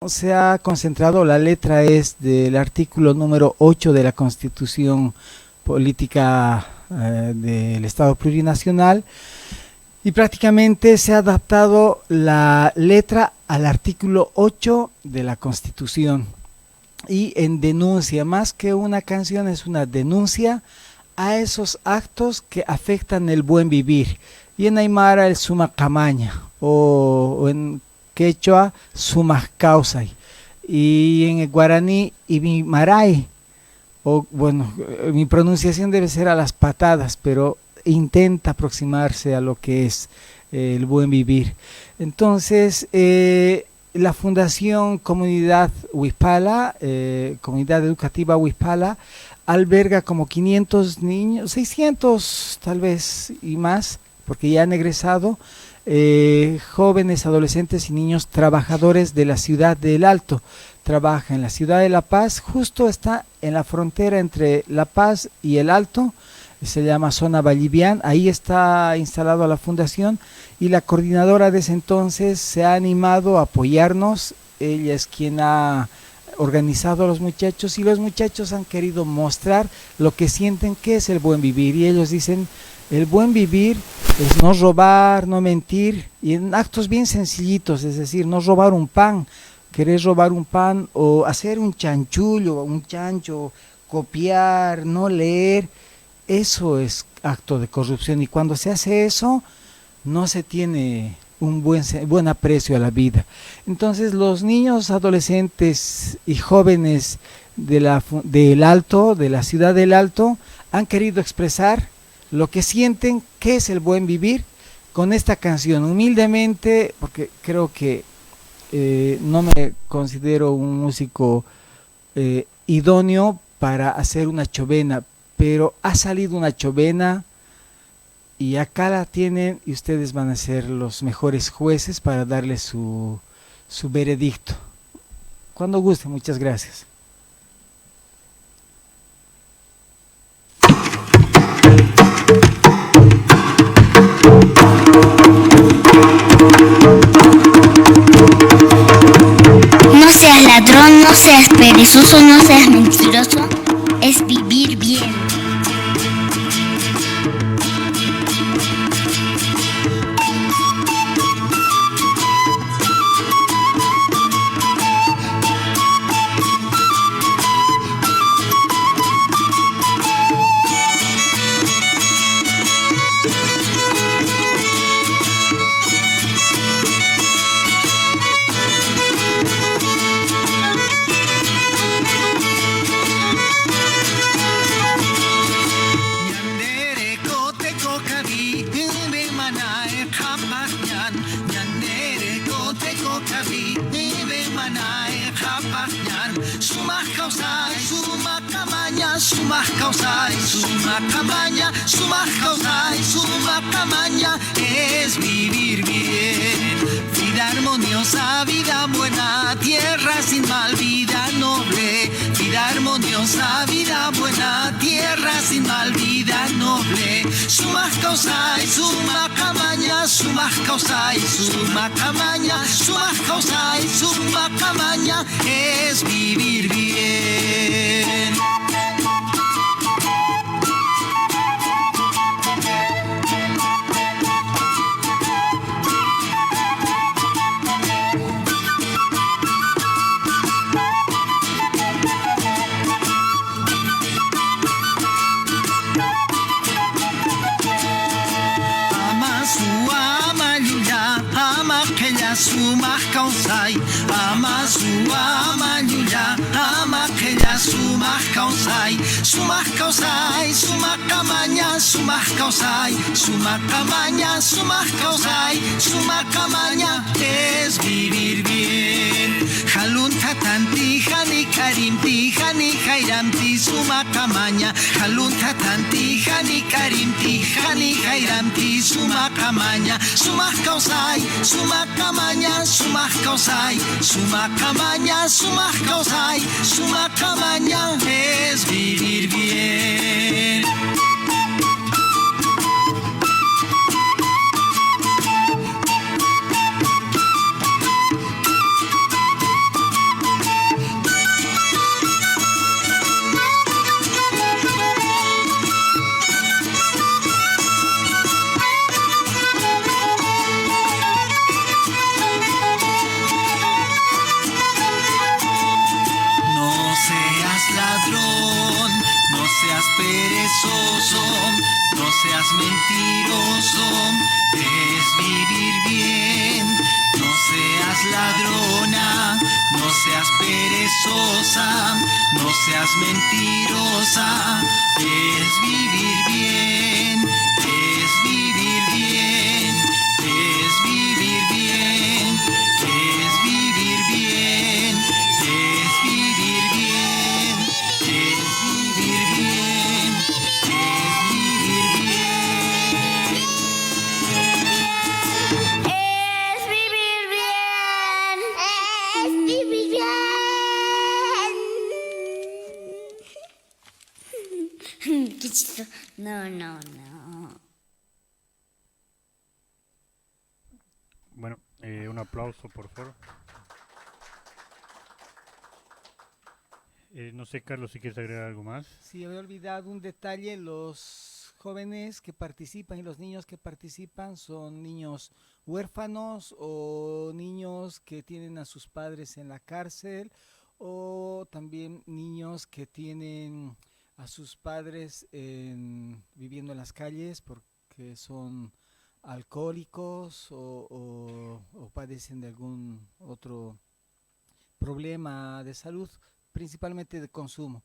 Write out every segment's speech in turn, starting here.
Se ha concentrado, la letra es del artículo número 8 de la Constitución Política del Estado Plurinacional, y prácticamente se ha adaptado la letra al artículo 8 de la Constitución, y en denuncia, más que una canción, es una denuncia a esos actos que afectan el buen vivir. Y en Aymara el sumacamaña, o en quechua sumas causay, y en el guaraní ibimaray, o bueno, mi pronunciación debe ser a las patadas, pero intenta aproximarse a lo que es el buen vivir. Entonces, la Fundación Comunidad Huispala, Comunidad Educativa Huispala, alberga como 500 niños, 600 tal vez y más, porque ya han egresado, jóvenes, adolescentes y niños trabajadores de la ciudad del Alto. Trabaja en la ciudad de La Paz, justo está en la frontera entre La Paz y el Alto, se llama Zona Vallivian. Ahí está instalado la fundación, y la coordinadora de ese entonces se ha animado a apoyarnos. Ella es quien ha organizado a los muchachos, y los muchachos han querido mostrar lo que sienten que es el buen vivir, y ellos dicen: el buen vivir es no robar, no mentir, y en actos bien sencillitos, es decir, no robar un pan, querer robar un pan, o hacer un chanchullo, un chancho, copiar, no leer, eso es acto de corrupción, y cuando se hace eso, no se tiene un buen aprecio a la vida. Entonces los niños, adolescentes y jóvenes del Alto, de la ciudad del Alto, han querido expresar lo que sienten que es el buen vivir con esta canción, humildemente, porque creo que no me considero un músico idóneo para hacer una chovena, pero ha salido una chovena, y acá la tienen, y ustedes van a ser los mejores jueces para darle su veredicto. Cuando guste, muchas gracias. No seas ladrón, no seas perezoso, no seas mentiroso, es vivir bien. Es vivir bien, vida armoniosa, vida buena, tierra sin mal, vida noble, vida armoniosa, vida buena, tierra sin mal, vida noble. Sumas causai, suma camaña, sumas causai, suma camaña, sumas causai, suma camaña, es vivir bien. Sumas causai, ama su ama yuya, ama que ya sumas causai, sumas causai, suma camaña, sumas causai, suma camaña, sumas causai, suma camaña, es vivir bien. Jalun tatanti, jani karimti, jani jairamti, suma camaña, jalun tatanti, jani karimti, jani jairamti, suma camaña, sumas causai, suma camaña, sumas causai, suma camaña, sumas causai, suma camaña, es vivir bien. mentiroso, no seas mentiroso, es vivir bien. No seas ladrona, no seas perezosa, no seas mentirosa, es vivir bien, es vivir bien, es vivir bien, es vivir bien, es vivir bien, es vivir bien, es vivir bien. Es vivir bien. Es vivir bien. Qué chistoso. No. Bueno, un aplauso, por favor. No sé, Carlos, si quieres agregar algo más. Sí, había olvidado un detalle, los jóvenes que participan y los niños que participan son niños huérfanos o niños que tienen a sus padres en la cárcel o también niños que tienen a sus padres viviendo en las calles porque son alcohólicos o padecen de algún otro problema de salud, principalmente de consumo.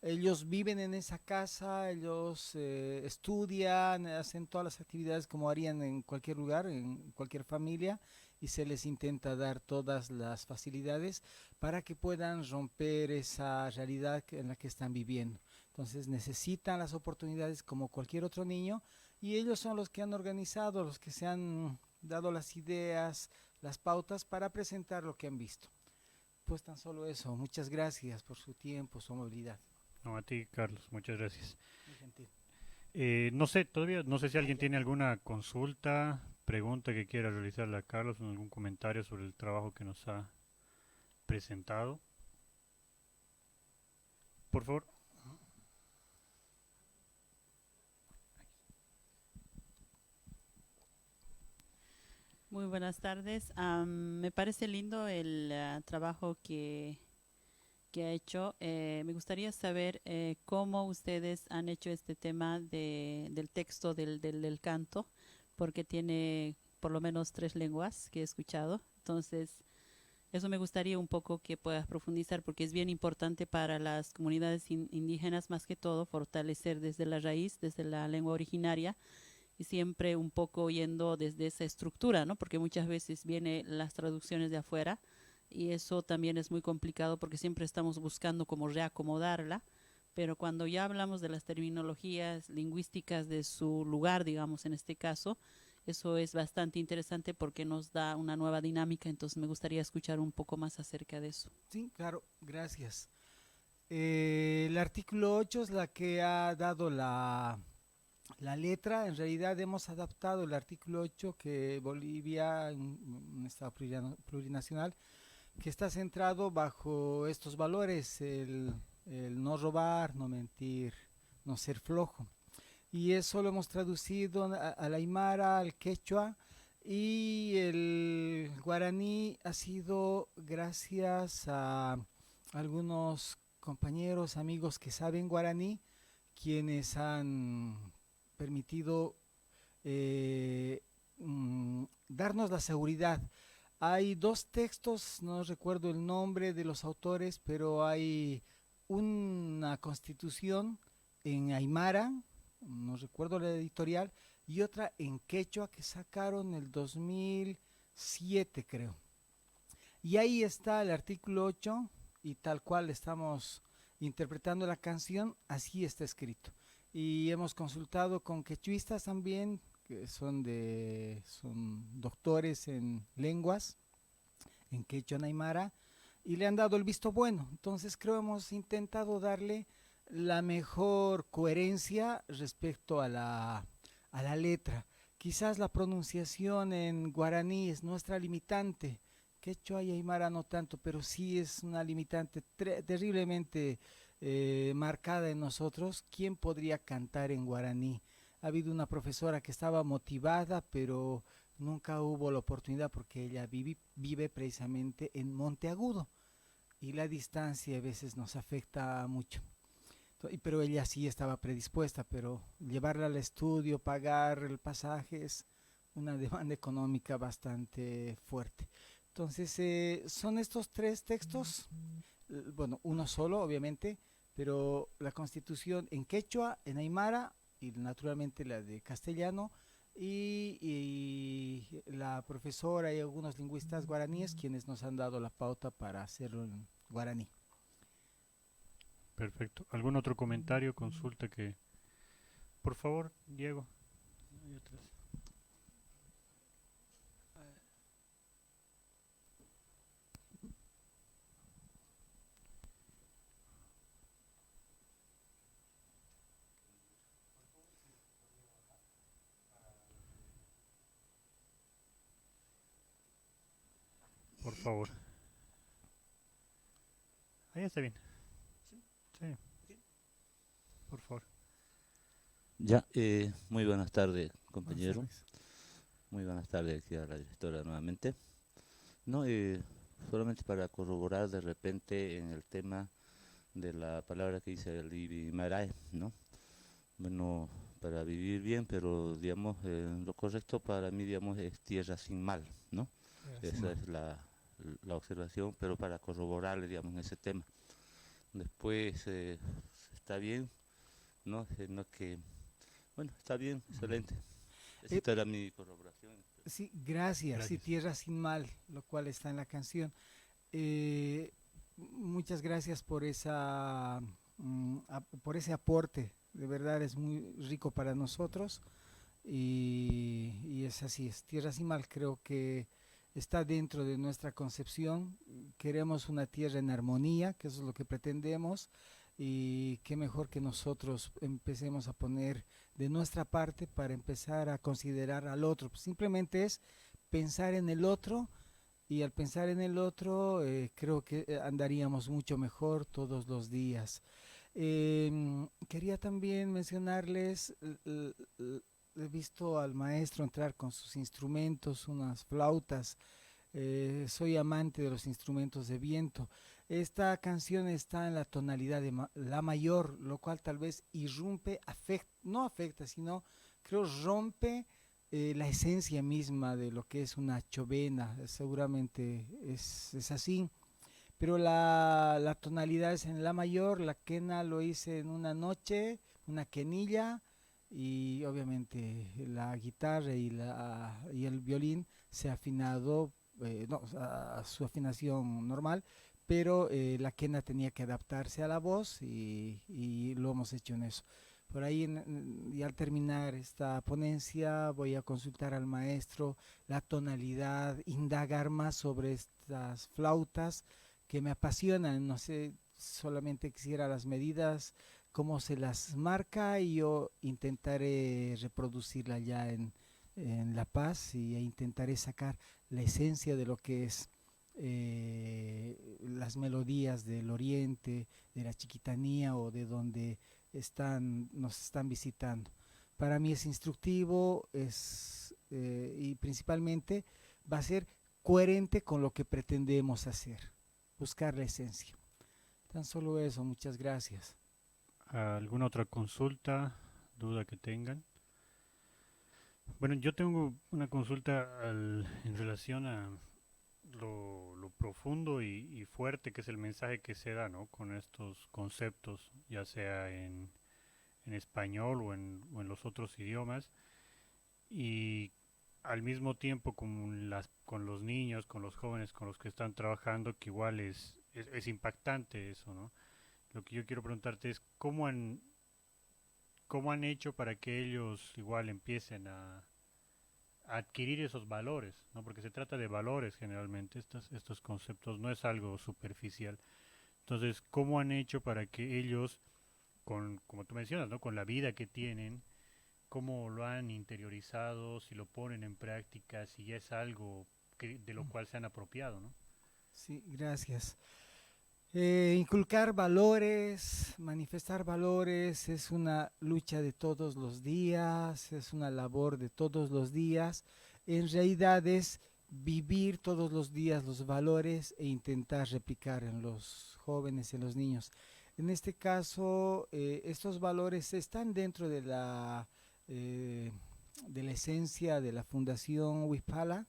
Ellos viven en esa casa, ellos estudian, hacen todas las actividades como harían en cualquier lugar, en cualquier familia, y se les intenta dar todas las facilidades para que puedan romper esa realidad en la que están viviendo. Entonces necesitan las oportunidades como cualquier otro niño y ellos son los que han organizado, los que se han dado las ideas, las pautas para presentar lo que han visto. Pues tan solo eso. Muchas gracias por su tiempo, su amabilidad. No, a ti, Carlos, muchas gracias. Muy gentil. No sé, todavía no sé si alguien tiene alguna consulta, pregunta que quiera realizarle a Carlos o algún comentario sobre el trabajo que nos ha presentado. Por favor. Muy buenas tardes. Me parece lindo el trabajo que ha hecho. Me gustaría saber cómo ustedes han hecho este tema del texto del canto, porque tiene por lo menos 3 lenguas que he escuchado. Entonces, eso me gustaría un poco que puedas profundizar, porque es bien importante para las comunidades indígenas, más que todo, fortalecer desde la raíz, desde la lengua originaria, y siempre un poco yendo desde esa estructura, ¿no? Porque muchas veces vienen las traducciones de afuera y eso también es muy complicado porque siempre estamos buscando cómo reacomodarla, pero cuando ya hablamos de las terminologías lingüísticas de su lugar, digamos en este caso, eso es bastante interesante porque nos da una nueva dinámica, entonces me gustaría escuchar un poco más acerca de eso. Sí, claro, gracias. El artículo 8 es la que ha dado la letra. En realidad hemos adaptado el artículo 8 que Bolivia, un estado plurinacional, que está centrado bajo estos valores, el no robar, no mentir, no ser flojo. Y eso lo hemos traducido al aymara, al quechua, y el guaraní ha sido gracias a algunos compañeros, amigos que saben guaraní, quienes han permitido darnos la seguridad. Hay 2 textos, no recuerdo el nombre de los autores, pero hay una constitución en aymara, no recuerdo la editorial, y otra en quechua que sacaron el 2007, creo. Y ahí está el artículo 8 y tal cual estamos interpretando la canción, así está escrito. Y hemos consultado con quechuistas también, que son doctores en lenguas, en quechua aymara, y le han dado el visto bueno. Entonces creo hemos intentado darle la mejor coherencia respecto a la letra. Quizás la pronunciación en guaraní es nuestra limitante, quechua y aymara no tanto, pero sí es una limitante terriblemente marcada en nosotros. ¿Quién podría cantar en guaraní? Ha habido una profesora que estaba motivada, pero nunca hubo la oportunidad porque ella vive precisamente en Monteagudo y la distancia a veces nos afecta mucho. Pero ella sí estaba predispuesta, pero llevarla al estudio, pagar el pasaje es una demanda económica bastante fuerte. Entonces, son estos tres textos, bueno, uno solo, obviamente, pero la Constitución en quechua, en aymara y naturalmente la de castellano y la profesora y algunos lingüistas guaraníes quienes nos han dado la pauta para hacerlo en guaraní. Perfecto. ¿Algún otro comentario, consulta que... Por favor, Diego. Ahí atrás. Por favor. Ahí está bien. Sí. Por favor. Ya, muy buenas tardes, Buenas compañero. tardes. Muy buenas tardes aquí a la directora nuevamente. No, solamente para corroborar de repente en el tema de la palabra que dice el Ibimarae, ¿no? Bueno, para vivir bien, pero digamos, lo correcto para mí, digamos, es tierra sin mal, ¿no? Esa es la observación, pero para corroborarle, digamos, en ese tema. Después, está bien, ¿no? No que, bueno, está bien, excelente. Esta era mi corroboración. Sí, gracias. Sí, Gracias. tierra sin mal, lo cual está en la canción. Muchas gracias por por ese aporte. De verdad es muy rico para nosotros y es así, es tierra sin mal. Creo que está dentro de nuestra concepción. Queremos una tierra en armonía, que eso es lo que pretendemos y qué mejor que nosotros empecemos a poner de nuestra parte para empezar a considerar al otro. Simplemente es pensar en el otro y al pensar en el otro creo que andaríamos mucho mejor todos los días. Quería también mencionarles, he visto al maestro entrar con sus instrumentos, unas flautas. Soy amante de los instrumentos de viento. Esta canción está en la tonalidad de la mayor, lo cual tal vez irrumpe, no afecta, sino creo rompe la esencia misma de lo que es una chovena. Seguramente es así. Pero la tonalidad es en la mayor, la quena lo hice en una noche, una quenilla, y obviamente la guitarra y el violín se ha afinado, no, a su afinación normal, pero la quena tenía que adaptarse a la voz y lo hemos hecho en eso. Por ahí, y al terminar esta ponencia, voy a consultar al maestro la tonalidad, indagar más sobre estas flautas que me apasionan. No sé, solamente quisiera las medidas, cómo se las marca y yo intentaré reproducirla ya en La Paz y intentaré sacar la esencia de lo que es las melodías del oriente, de la Chiquitanía o de donde nos están visitando. Para mí es instructivo y principalmente va a ser coherente con lo que pretendemos hacer, buscar la esencia. Tan solo eso, muchas gracias. ¿Alguna otra consulta, duda que tengan? Bueno, yo tengo una consulta en relación a lo profundo y fuerte que es el mensaje que se da, ¿no? Con estos conceptos, ya sea en español o en los otros idiomas, y al mismo tiempo con los niños, con los jóvenes con los que están trabajando, que igual es impactante eso, ¿no? Lo que yo quiero preguntarte es cómo han hecho para que ellos igual empiecen a adquirir esos valores, ¿no? Porque se trata de valores generalmente, estos conceptos, no es algo superficial. Entonces, ¿cómo han hecho para que ellos, como tú mencionas, ¿no? Con la vida que tienen, cómo lo han interiorizado, si lo ponen en práctica, si ya es algo de lo cual se han apropiado, ¿no? Sí, gracias. Inculcar valores, manifestar valores es una lucha de todos los días, es una labor de todos los días. En realidad es vivir todos los días los valores e intentar replicar en los jóvenes, en los niños. En este caso, estos valores están dentro de la esencia de la Fundación Huispala.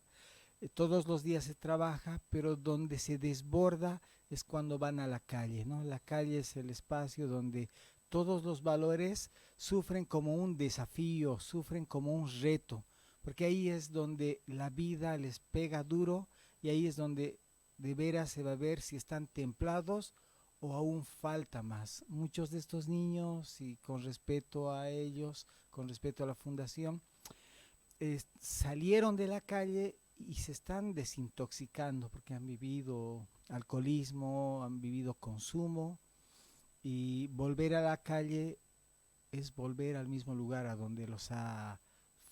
Todos los días se trabaja, pero donde se desborda es cuando van a la calle, ¿no? La calle es el espacio donde todos los valores sufren como un desafío, sufren como un reto, porque ahí es donde la vida les pega duro y ahí es donde de veras se va a ver si están templados o aún falta más. Muchos de estos niños, y con respeto a ellos, con respeto a la fundación, salieron de la calle y se están desintoxicando porque han vivido alcoholismo, han vivido consumo, y volver a la calle es volver al mismo lugar a donde los ha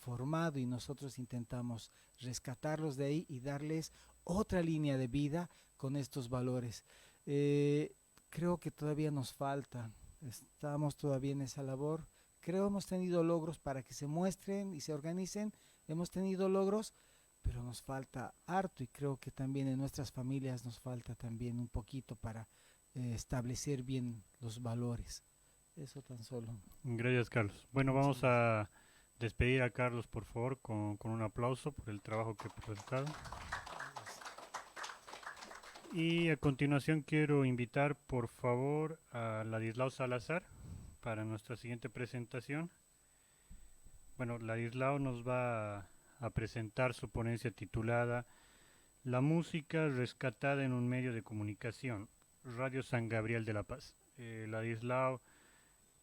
formado, y nosotros intentamos rescatarlos de ahí y darles otra línea de vida con estos valores. Creo que todavía nos falta, estamos todavía en esa labor. Creo hemos tenido logros para que se muestren y se organicen, hemos tenido logros, pero nos falta harto, y creo que también en nuestras familias nos falta también un poquito para establecer bien los valores. Eso tan solo. Gracias, Carlos. Bueno, vamos a despedir a Carlos, por favor, con un aplauso por el trabajo que ha presentado. Y a continuación quiero invitar, por favor, a Ladislao Salazar para nuestra siguiente presentación. Bueno, Ladislao nos va a presentar su ponencia titulada La música rescatada en un medio de comunicación, Radio San Gabriel de la Paz. Ladislao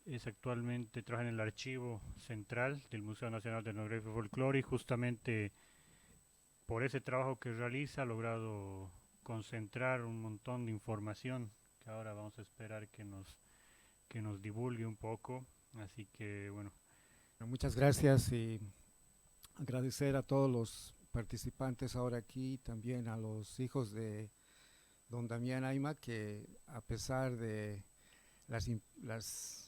es actualmente trabaja en el archivo central del Museo Nacional de Etnografía y Folclore, y justamente por ese trabajo que realiza ha logrado concentrar un montón de información que ahora vamos a esperar que nos divulgue un poco. Así que bueno. Muchas gracias, y agradecer a todos los participantes ahora aquí, también a los hijos de don Damián Ayma, que a pesar de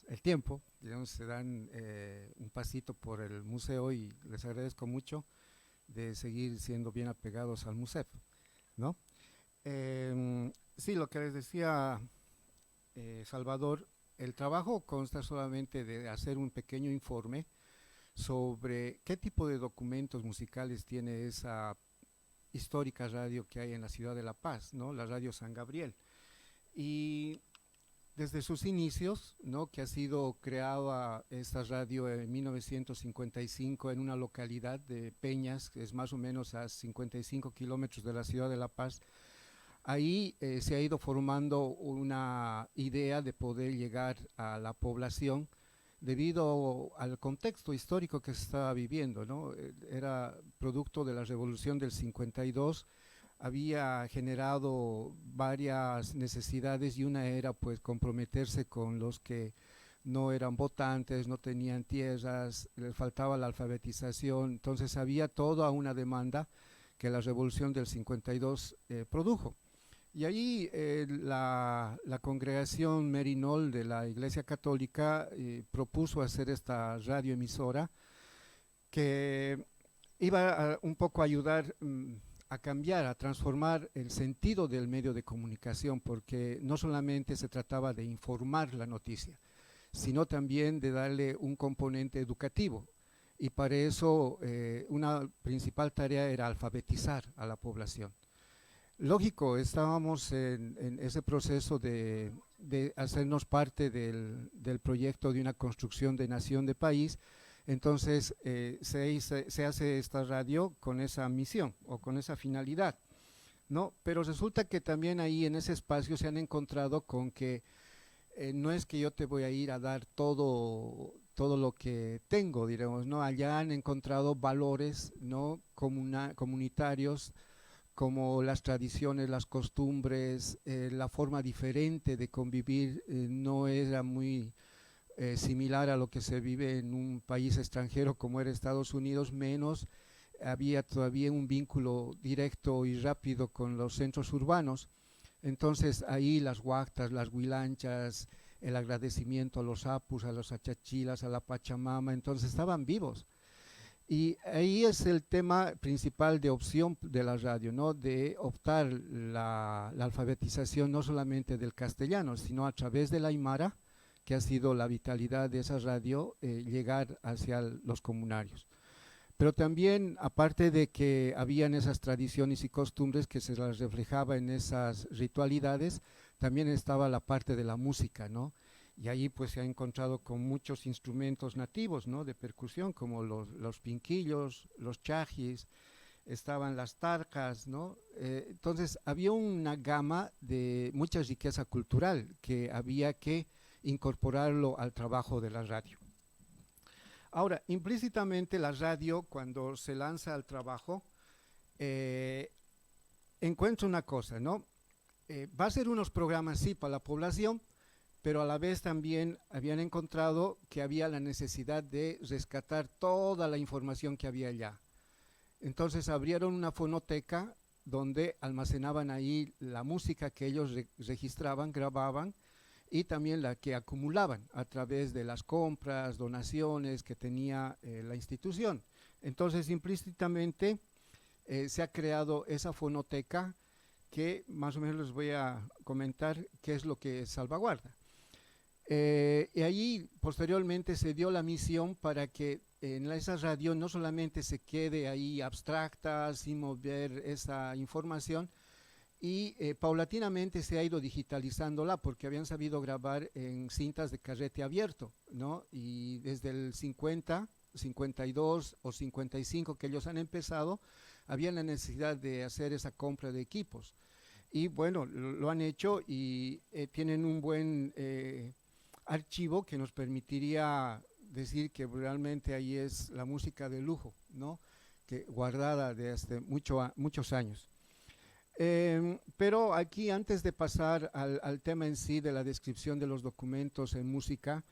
el tiempo, digamos, se dan un pasito por el museo, y les agradezco mucho de seguir siendo bien apegados al MUSEF, ¿no? Sí, lo que les decía Salvador, el trabajo consta solamente de hacer un pequeño informe sobre qué tipo de documentos musicales tiene esa histórica radio que hay en la ciudad de La Paz, ¿no? La Radio San Gabriel. Y desde sus inicios, ¿no?, que ha sido creada esta radio en 1955 en una localidad de Peñas, que es más o menos a 55 kilómetros de la ciudad de La Paz. Ahí se ha ido formando una idea de poder llegar a la población debido al contexto histórico que se estaba viviendo, ¿no? Era producto de la revolución del 52, había generado varias necesidades, y una era pues comprometerse con los que no eran votantes, no tenían tierras, les faltaba la alfabetización. Entonces había toda una demanda que la revolución del 52 produjo. Y ahí la congregación Merinol de la Iglesia Católica propuso hacer esta radioemisora que iba un poco a ayudar a cambiar, a transformar el sentido del medio de comunicación, porque no solamente se trataba de informar la noticia, sino también de darle un componente educativo. Y para eso una principal tarea era alfabetizar a la población. Lógico, estábamos en ese proceso de hacernos parte del proyecto de una construcción de nación, de país. Entonces se hace esta radio con esa misión o con esa finalidad, ¿no? Pero resulta que también ahí en ese espacio se han encontrado con que no es que yo te voy a ir a dar todo lo que tengo, diremos, ¿no? Allá han encontrado valores, ¿no?, comunitarios, como las tradiciones, las costumbres, la forma diferente de convivir no era muy similar a lo que se vive en un país extranjero como era Estados Unidos, menos había todavía un vínculo directo y rápido con los centros urbanos. Entonces ahí las huactas, las huilanchas, el agradecimiento a los apus, a los achachilas, a la Pachamama, entonces estaban vivos. Y ahí es el tema principal de opción de la radio, ¿no? De optar la alfabetización no solamente del castellano, sino a través de la aymara, que ha sido la vitalidad de esa radio, llegar hacia los comunarios. Pero también, aparte de que habían esas tradiciones y costumbres que se las reflejaba en esas ritualidades, también estaba la parte de la música, ¿no? Y ahí pues se ha encontrado con muchos instrumentos nativos, ¿no? De percusión, como los pinquillos, los chajis, estaban las tarcas, ¿no? Entonces había una gama de mucha riqueza cultural que había que incorporarlo al trabajo de la radio. Ahora, implícitamente la radio, cuando se lanza al trabajo, encuentra una cosa, ¿no? Va a ser unos programas, sí, para la población, pero a la vez también habían encontrado que había la necesidad de rescatar toda la información que había allá. Entonces abrieron una fonoteca donde almacenaban ahí la música que ellos registraban, grababan, y también la que acumulaban a través de las compras, donaciones que tenía la institución. Entonces implícitamente se ha creado esa fonoteca que más o menos les voy a comentar qué es lo que salvaguarda. Y allí posteriormente se dio la misión para que en esa radio no solamente se quede ahí abstracta, sin mover esa información, y paulatinamente se ha ido digitalizándola porque habían sabido grabar en cintas de carrete abierto, ¿no? Y desde el 50, 52 o 55 que ellos han empezado, había la necesidad de hacer esa compra de equipos. Y bueno, lo han hecho y tienen un buen archivo que nos permitiría decir que realmente ahí es la música de lujo, ¿no? Que guardada desde muchos años. Pero aquí, antes de pasar al tema en sí de la descripción de los documentos en música,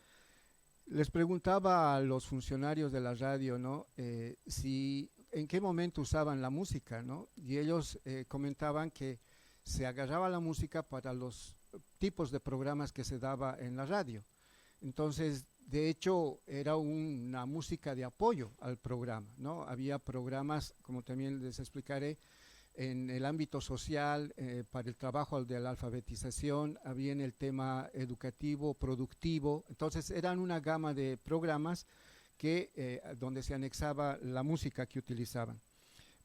les preguntaba a los funcionarios de la radio, ¿no? En qué momento usaban la música, ¿no? Y ellos comentaban que se agarraba la música para los tipos de programas que se daba en la radio. Entonces, de hecho, era una música de apoyo al programa, ¿no? Había programas, como también les explicaré, en el ámbito social, para el trabajo de la alfabetización, había en el tema educativo, productivo. Entonces, eran una gama de programas donde se anexaba la música que utilizaban.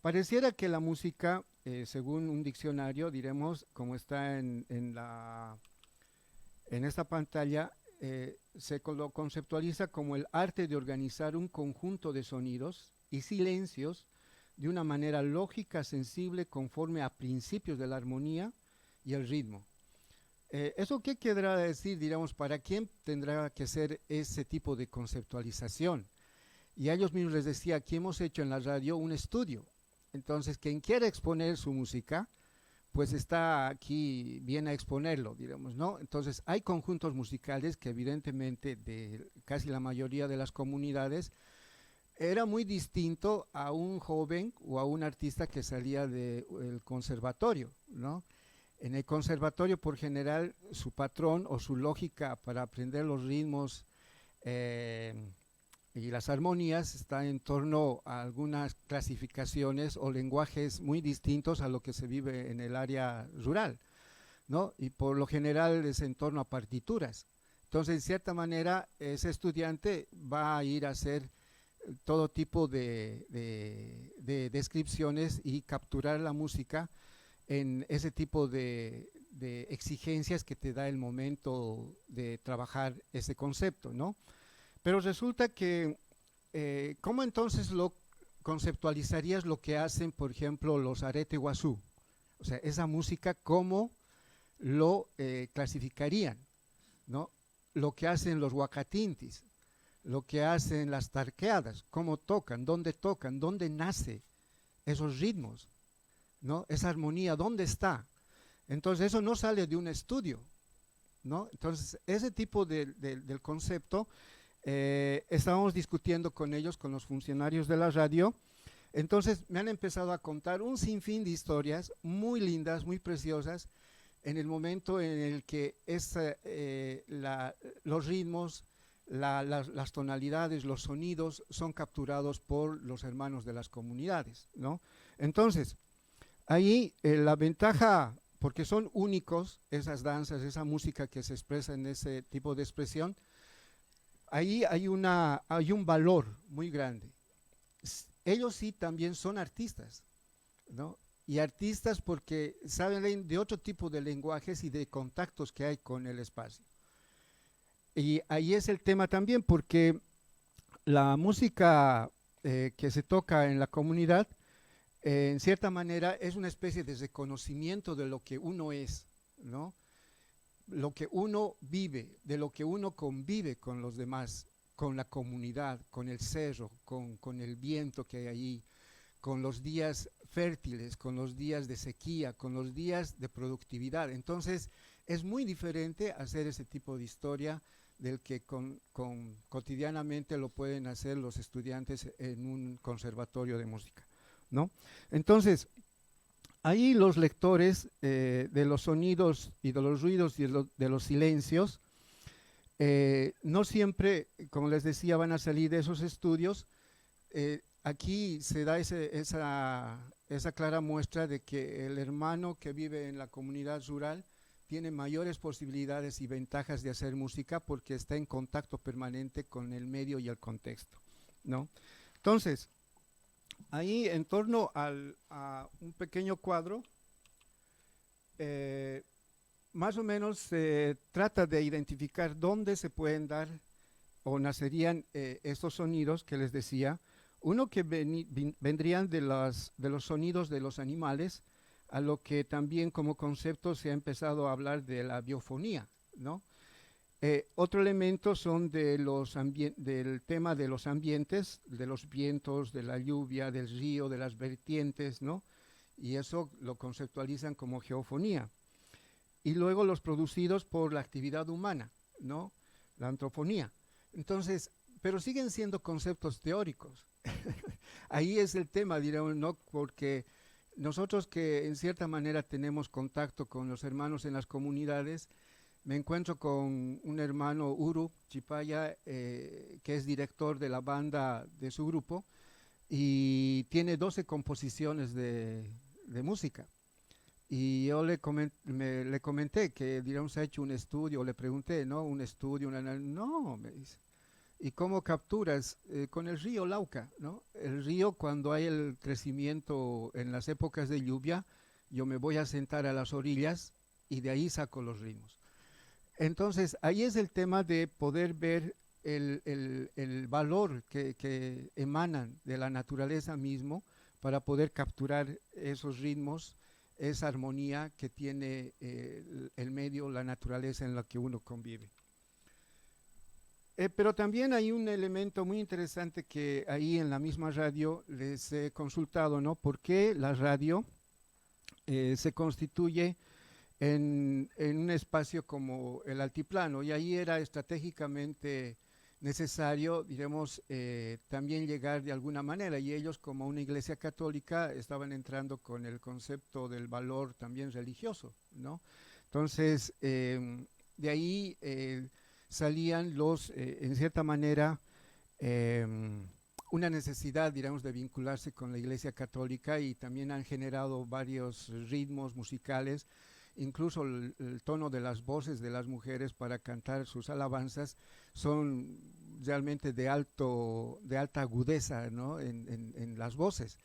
Pareciera que la música, según un diccionario, diremos, como está en esta pantalla, se lo conceptualiza como el arte de organizar un conjunto de sonidos y silencios de una manera lógica, sensible, conforme a principios de la armonía y el ritmo. ¿Eso qué querrá decir, digamos, para quién tendrá que ser ese tipo de conceptualización? Y a ellos mismos les decía, aquí hemos hecho en la radio un estudio. Entonces, quien quiera exponer su música, pues está aquí bien a exponerlo, digamos, ¿no? Entonces, hay conjuntos musicales que evidentemente de casi la mayoría de las comunidades era muy distinto a un joven o a un artista que salía del conservatorio, ¿no? En el conservatorio, por general, su patrón o su lógica para aprender los ritmos y las armonías está en torno a algunas clasificaciones o lenguajes muy distintos a lo que se vive en el área rural, ¿no? Y por lo general es en torno a partituras. Entonces, en cierta manera, ese estudiante va a ir a hacer todo tipo de descripciones y capturar la música en ese tipo de exigencias que te da el momento de trabajar ese concepto, ¿no? Pero resulta que, ¿cómo entonces lo conceptualizarías lo que hacen, por ejemplo, los Arete Guazú? O sea, esa música, ¿cómo lo clasificarían? ¿No? Lo que hacen los Huacatintis, lo que hacen las tarqueadas, cómo tocan, dónde nace esos ritmos, ¿no? Esa armonía, ¿dónde está? Entonces eso no sale de un estudio, ¿no? Entonces ese tipo del concepto estábamos discutiendo con ellos, con los funcionarios de la radio. Entonces me han empezado a contar un sinfín de historias muy lindas, muy preciosas, en el momento en el que los ritmos, las tonalidades, los sonidos son capturados por los hermanos de las comunidades, ¿no? Entonces, ahí la ventaja, porque son únicos esas danzas, esa música que se expresa en ese tipo de expresión, ahí hay un valor muy grande. Ellos sí también son artistas, ¿no? Y artistas porque saben de otro tipo de lenguajes y de contactos que hay con el espacio. Y ahí es el tema también, porque la música que se toca en la comunidad, en cierta manera, es una especie de reconocimiento de lo que uno es, ¿no? Lo que uno vive, de lo que uno convive con los demás, con la comunidad, con el cerro, con el viento que hay allí, con los días fértiles, con los días de sequía, con los días de productividad. Entonces, es muy diferente hacer ese tipo de historia del que cotidianamente lo pueden hacer los estudiantes en un conservatorio de música, ¿no? Entonces, ahí los lectores de los sonidos y de los ruidos y de los silencios, no siempre, como les decía, van a salir de esos estudios. Aquí se da esa clara muestra de que el hermano que vive en la comunidad rural tiene mayores posibilidades y ventajas de hacer música porque está en contacto permanente con el medio y el contexto, ¿no? Entonces, ahí en torno a un pequeño cuadro, más o menos se trata de identificar dónde se pueden dar o nacerían estos sonidos que les decía. Uno que vendrían de los sonidos de los animales, a lo que también como concepto se ha empezado a hablar de la biofonía, ¿no? Otro elemento son del tema de los ambientes, de los vientos, de la lluvia, del río, de las vertientes, ¿no? Y eso lo conceptualizan como geofonía. Y luego los producidos por la actividad humana, ¿no? La antrofonía. Entonces, pero siguen siendo conceptos teóricos. Ahí es el tema, diremos, ¿no? Porque nosotros que en cierta manera tenemos contacto con los hermanos en las comunidades, me encuentro con un hermano, Uru Chipaya, que es director de la banda de su grupo y tiene 12 composiciones de música. Y yo le comenté que, digamos, ha hecho un estudio, le pregunté, ¿no? Un estudio, no, me dice. ¿Y cómo capturas? Con el río Lauca, ¿no? El río, cuando hay el crecimiento en las épocas de lluvia, yo me voy a sentar a las orillas y de ahí saco los ritmos. Entonces, ahí es el tema de poder ver el valor que emanan de la naturaleza mismo para poder capturar esos ritmos, esa armonía que tiene el medio, la naturaleza en la que uno convive. Pero también hay un elemento muy interesante que ahí en la misma radio les he consultado, ¿no? ¿Por qué la radio se constituye en un espacio como el altiplano? Y ahí era estratégicamente necesario, diremos, también llegar de alguna manera. Y ellos, como una iglesia católica, estaban entrando con el concepto del valor también religioso, ¿no? Entonces, de ahí salían en cierta manera, una necesidad, digamos, de vincularse con la Iglesia Católica y también han generado varios ritmos musicales, incluso el tono de las voces de las mujeres para cantar sus alabanzas son realmente de alta agudeza, ¿no? en las voces.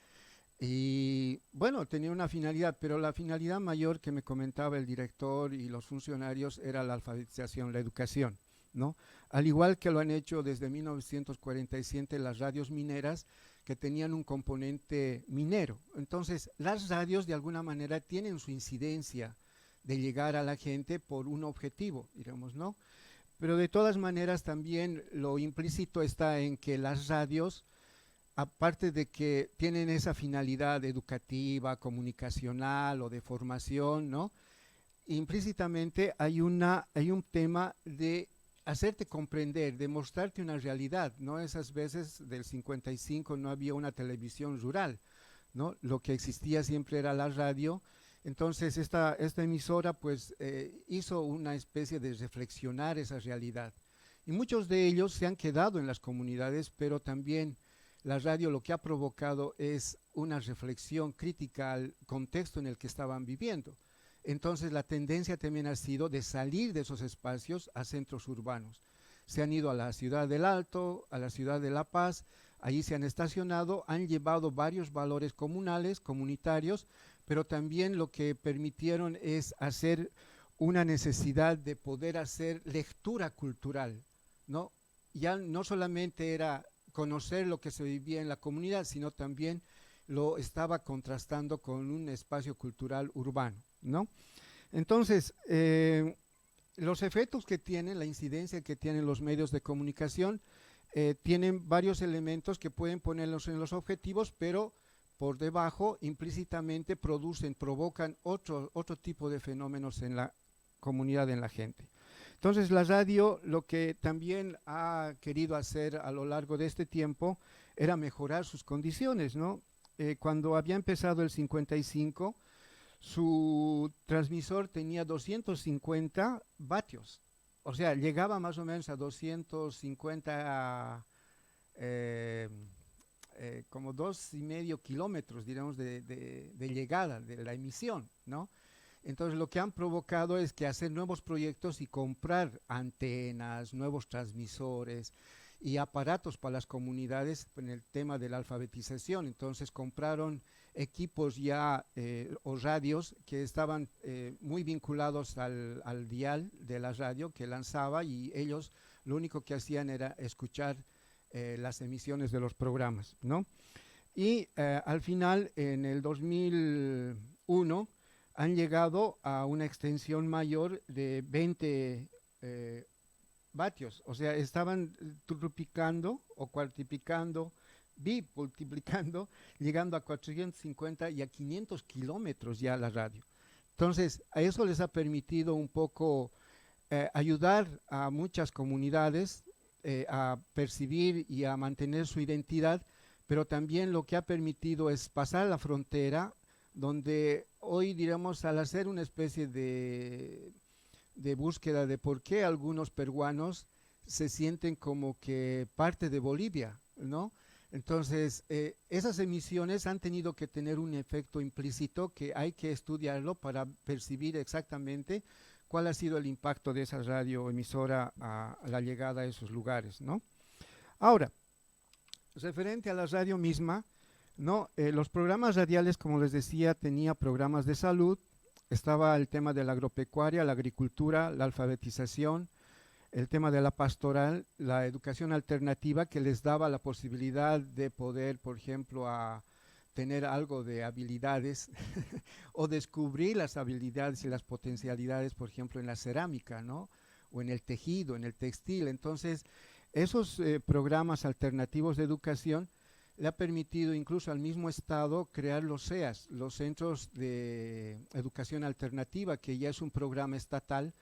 Y bueno, tenía una finalidad, pero la finalidad mayor que me comentaba el director y los funcionarios era la alfabetización, la educación, ¿no? Al igual que lo han hecho desde 1947 las radios mineras, que tenían un componente minero. Entonces, las radios de alguna manera tienen su incidencia de llegar a la gente por un objetivo, digamos, ¿no? Pero de todas maneras también lo implícito está en que las radios, aparte de que tienen esa finalidad educativa, comunicacional o de formación, ¿no? Implícitamente hay un tema de hacerte comprender, de mostrarte una realidad, ¿no? Esas veces del 55 no había una televisión rural, ¿no? Lo que existía siempre era la radio. Entonces esta emisora pues hizo una especie de reflexionar esa realidad Y muchos de ellos se han quedado en las comunidades, pero también la radio lo que ha provocado es una reflexión crítica al contexto en el que estaban viviendo. Entonces la tendencia también ha sido de salir de esos espacios a centros urbanos. Se han ido a la ciudad del Alto, a la ciudad de La Paz, allí se han estacionado, han llevado varios valores comunales, comunitarios, pero también lo que permitieron es hacer una necesidad de poder hacer lectura cultural, ¿no? Ya no solamente era conocer lo que se vivía en la comunidad, sino también lo estaba contrastando con un espacio cultural urbano, ¿no? Entonces, los efectos que tienen, la incidencia que tienen los medios de comunicación, tienen varios elementos que pueden ponerlos en los objetivos, pero por debajo implícitamente provocan otro tipo de fenómenos en la comunidad, en la gente. Entonces la radio lo que también ha querido hacer a lo largo de este tiempo era mejorar sus condiciones, ¿no? Cuando había empezado el 55, su transmisor tenía 250 vatios, o sea, llegaba más o menos a 250, como 2,5 kilómetros, digamos, de llegada de la emisión, ¿no? Entonces lo que han provocado es que hacer nuevos proyectos y comprar antenas, nuevos transmisores y aparatos para las comunidades en el tema de la alfabetización. Entonces compraron equipos ya o radios que estaban muy vinculados al dial de la radio que lanzaba, y ellos lo único que hacían era escuchar las emisiones de los programas, ¿no? Y al final, en el 2001, han llegado a una extensión mayor de 20 vatios, o sea, estaban triplicando o cuartiplicando, bimultiplicando, llegando a 450 y a 500 kilómetros ya la radio. Entonces, a eso les ha permitido un poco ayudar a muchas comunidades a percibir y a mantener su identidad, pero también lo que ha permitido es pasar la frontera, donde hoy, diremos, al hacer una especie de búsqueda de por qué algunos peruanos se sienten como que parte de Bolivia, ¿no? Entonces, esas emisiones han tenido que tener un efecto implícito que hay que estudiarlo para percibir exactamente cuál ha sido el impacto de esa radioemisora a la llegada a esos lugares, ¿no? Ahora, referente a la radio misma, ¿no? Los programas radiales, como les decía, tenía programas de salud, estaba el tema de la agropecuaria, la agricultura, la alfabetización, el tema de la pastoral, la educación alternativa, que les daba la posibilidad de poder, por ejemplo, a tener algo de habilidades o descubrir las habilidades y las potencialidades, por ejemplo, en la cerámica, ¿no? O en el tejido, en el textil. Entonces, esos programas alternativos de educación le ha permitido incluso al mismo Estado crear los CEAS, los Centros de Educación Alternativa, que ya es un programa estatal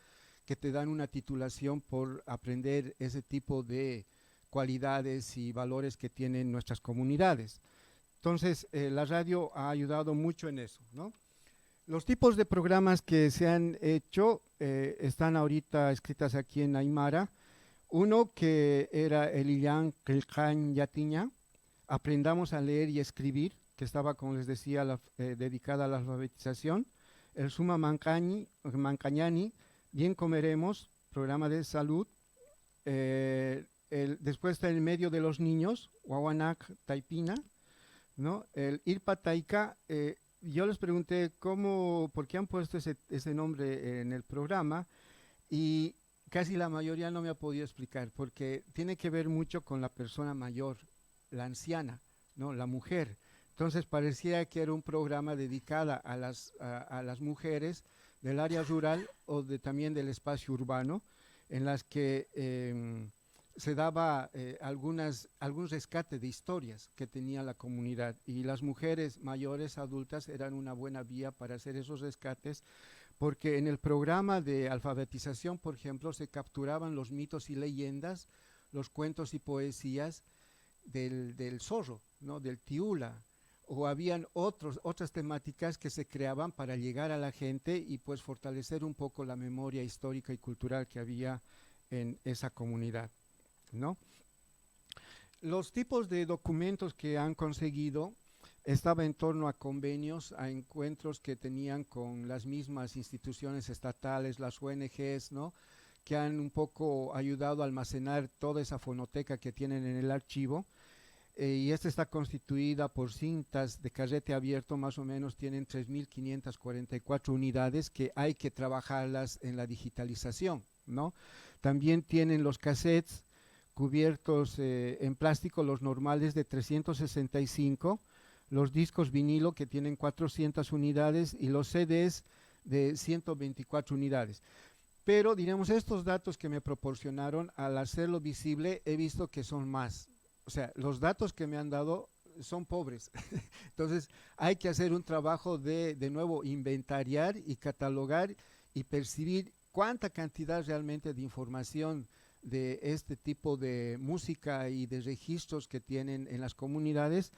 que te dan una titulación por aprender ese tipo de cualidades y valores que tienen nuestras comunidades. Entonces, la radio ha ayudado mucho en eso, ¿no? Los tipos de programas que se han hecho están ahorita escritas aquí en Aymara. Uno que era el Illán Kelkan Yatiña, Aprendamos a leer y escribir, que estaba, como les decía, dedicada a la alfabetización. El Suma Mancañani, Bien Comeremos, programa de salud. Después está el Medio de los Niños, Wawanak Taipina, ¿no? El Irpa Taika, yo les pregunté por qué han puesto ese nombre en el programa, y casi la mayoría no me ha podido explicar, porque tiene que ver mucho con la persona mayor, la anciana, ¿no? La mujer. Entonces parecía que era un programa dedicado a las mujeres del área rural o también del espacio urbano, en las que se daba algún rescate de historias que tenía la comunidad, y las mujeres mayores, adultas, eran una buena vía para hacer esos rescates, porque en el programa de alfabetización, por ejemplo, se capturaban los mitos y leyendas, los cuentos y poesías del zorro, ¿no? Del tiula, o habían otras temáticas que se creaban para llegar a la gente y pues fortalecer un poco la memoria histórica y cultural que había en esa comunidad, ¿no? Los tipos de documentos que han conseguido estaba en torno a convenios, a encuentros que tenían con las mismas instituciones estatales, las ONGs, ¿no? Que han un poco ayudado a almacenar toda esa fonoteca que tienen en el archivo. Y esta está constituida por cintas de carrete abierto, más o menos tienen 3.544 unidades que hay que trabajarlas en la digitalización, ¿no? También tienen los cassettes cubiertos en plástico, los normales de 365, los discos vinilo que tienen 400 unidades y los CDs de 124 unidades. Pero, diremos, estos datos que me proporcionaron, al hacerlo visible, he visto que son más. O sea, los datos que me han dado son pobres. Entonces, hay que hacer un trabajo de nuevo, inventariar y catalogar y percibir cuánta cantidad realmente de información de este tipo de música y de registros que tienen en las comunidades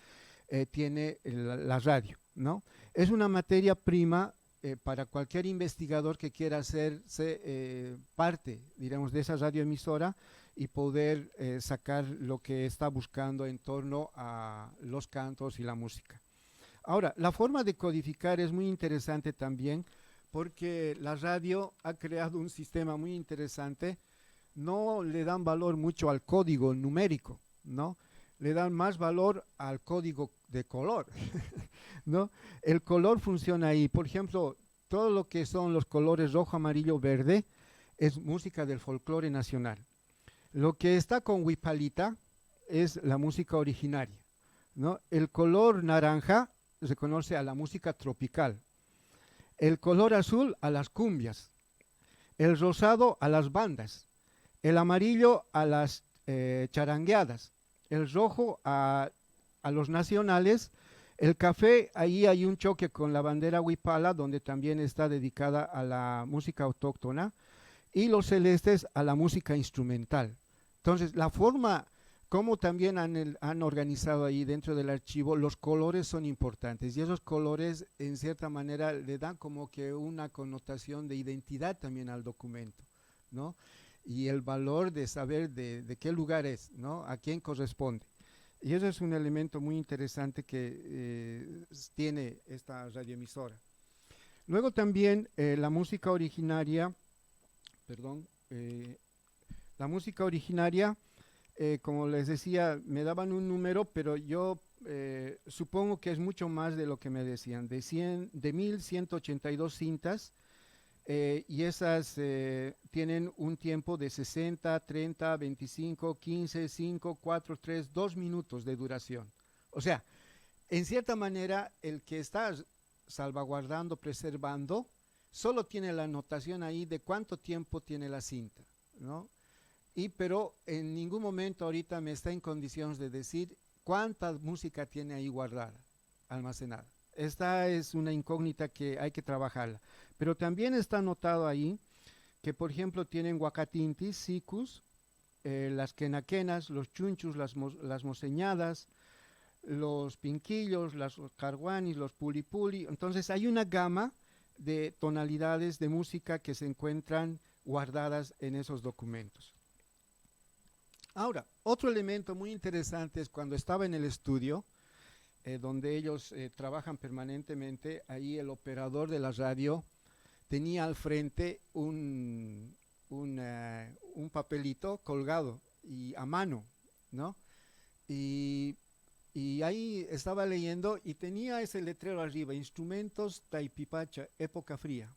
tiene la radio, ¿no? Es una materia prima para cualquier investigador que quiera hacerse parte, digamos, de esa radioemisora y poder sacar lo que está buscando en torno a los cantos y la música. Ahora, la forma de codificar es muy interesante también porque la radio ha creado un sistema muy interesante. No le dan valor mucho al código numérico, ¿no? Le dan más valor al código de color, ¿no? El color funciona ahí. Por ejemplo, todo lo que son los colores rojo, amarillo, verde es música del folclore nacional. Lo que está con huipalita es la música originaria, ¿no? El color naranja se conoce a la música tropical. El color azul a las cumbias. El rosado a las bandas. El amarillo a las charangueadas, el rojo a los nacionales, el café, ahí hay un choque con la bandera huipala, donde también está dedicada a la música autóctona, y los celestes a la música instrumental. Entonces, la forma como también han organizado ahí dentro del archivo, los colores son importantes, y esos colores, en cierta manera, le dan como que una connotación de identidad también al documento, ¿no? Y el valor de saber de qué lugar es, ¿no? A quién corresponde. Y eso es un elemento muy interesante que tiene esta radioemisora. Luego también la música originaria, como les decía, me daban un número, pero yo supongo que es mucho más de lo que me decían, de 1.182 cintas. Y esas tienen un tiempo de 60, 30, 25, 15, 5, 4, 3, 2 minutos de duración. O sea, en cierta manera, el que está salvaguardando, preservando, solo tiene la anotación ahí de cuánto tiempo tiene la cinta, ¿no? Pero en ningún momento ahorita me está en condiciones de decir cuánta música tiene ahí guardada, almacenada. Esta es una incógnita que hay que trabajarla. Pero también está anotado ahí que, por ejemplo, tienen huacatintis, sicus, las quenaquenas, los chunchus, las moseñadas, los pinquillos, las carguanis, los pulipuli. Entonces hay una gama de tonalidades de música que se encuentran guardadas en esos documentos. Ahora, otro elemento muy interesante es cuando estaba en el estudio, donde ellos trabajan permanentemente, ahí el operador de la radio tenía al frente un papelito colgado y a mano, ¿no? Y ahí estaba leyendo y tenía ese letrero arriba, instrumentos Taipipacha, época fría,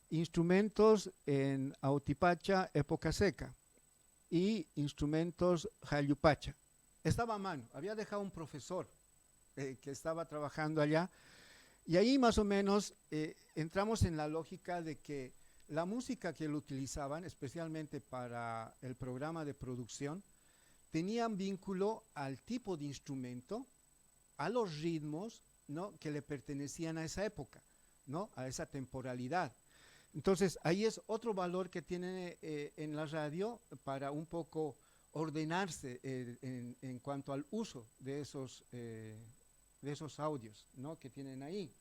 instrumentos en Autipacha, época seca, y instrumentos Jayupacha. Estaba a mano, había dejado un profesor que estaba trabajando allá, y ahí más o menos entramos en la lógica de que la música que lo utilizaban, especialmente para el programa de producción, tenían vínculo al tipo de instrumento, a los ritmos, ¿no?, que le pertenecían a esa época, ¿no?, a esa temporalidad. Entonces, ahí es otro valor que tiene en la radio para un poco ordenarse en cuanto al uso de esos audios, ¿no?, que tienen ahí.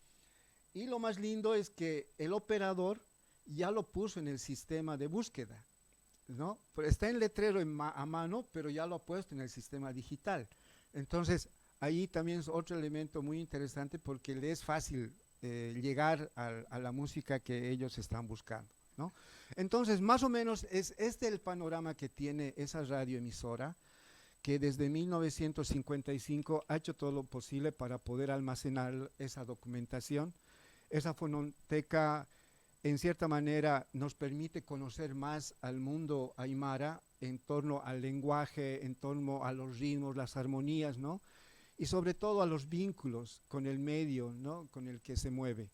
Y lo más lindo es que el operador ya lo puso en el sistema de búsqueda. ¿no? Pero está en letrero a mano, pero ya lo ha puesto en el sistema digital. Entonces, ahí también es otro elemento muy interesante porque le es fácil llegar a la música que ellos están buscando, ¿no? Entonces, más o menos es este el panorama que tiene esa radioemisora, que desde 1955 ha hecho todo lo posible para poder almacenar esa documentación. Esa fonoteca, en cierta manera, nos permite conocer más al mundo aymara en torno al lenguaje, en torno a los ritmos, las armonías, ¿no? Y sobre todo a los vínculos con el medio, ¿no? Con el que se mueve.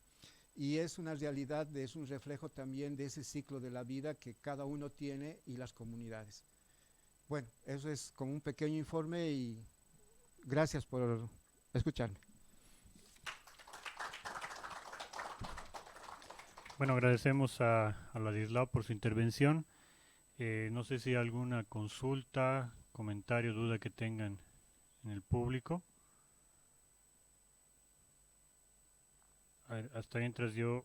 Y es una realidad, es un reflejo también de ese ciclo de la vida que cada uno tiene y las comunidades. Bueno, eso es como un pequeño informe y gracias por escucharme. Bueno, agradecemos a Ladislao por su intervención. No sé si hay alguna consulta, comentario, duda que tengan en el público. A ver, hasta mientras yo...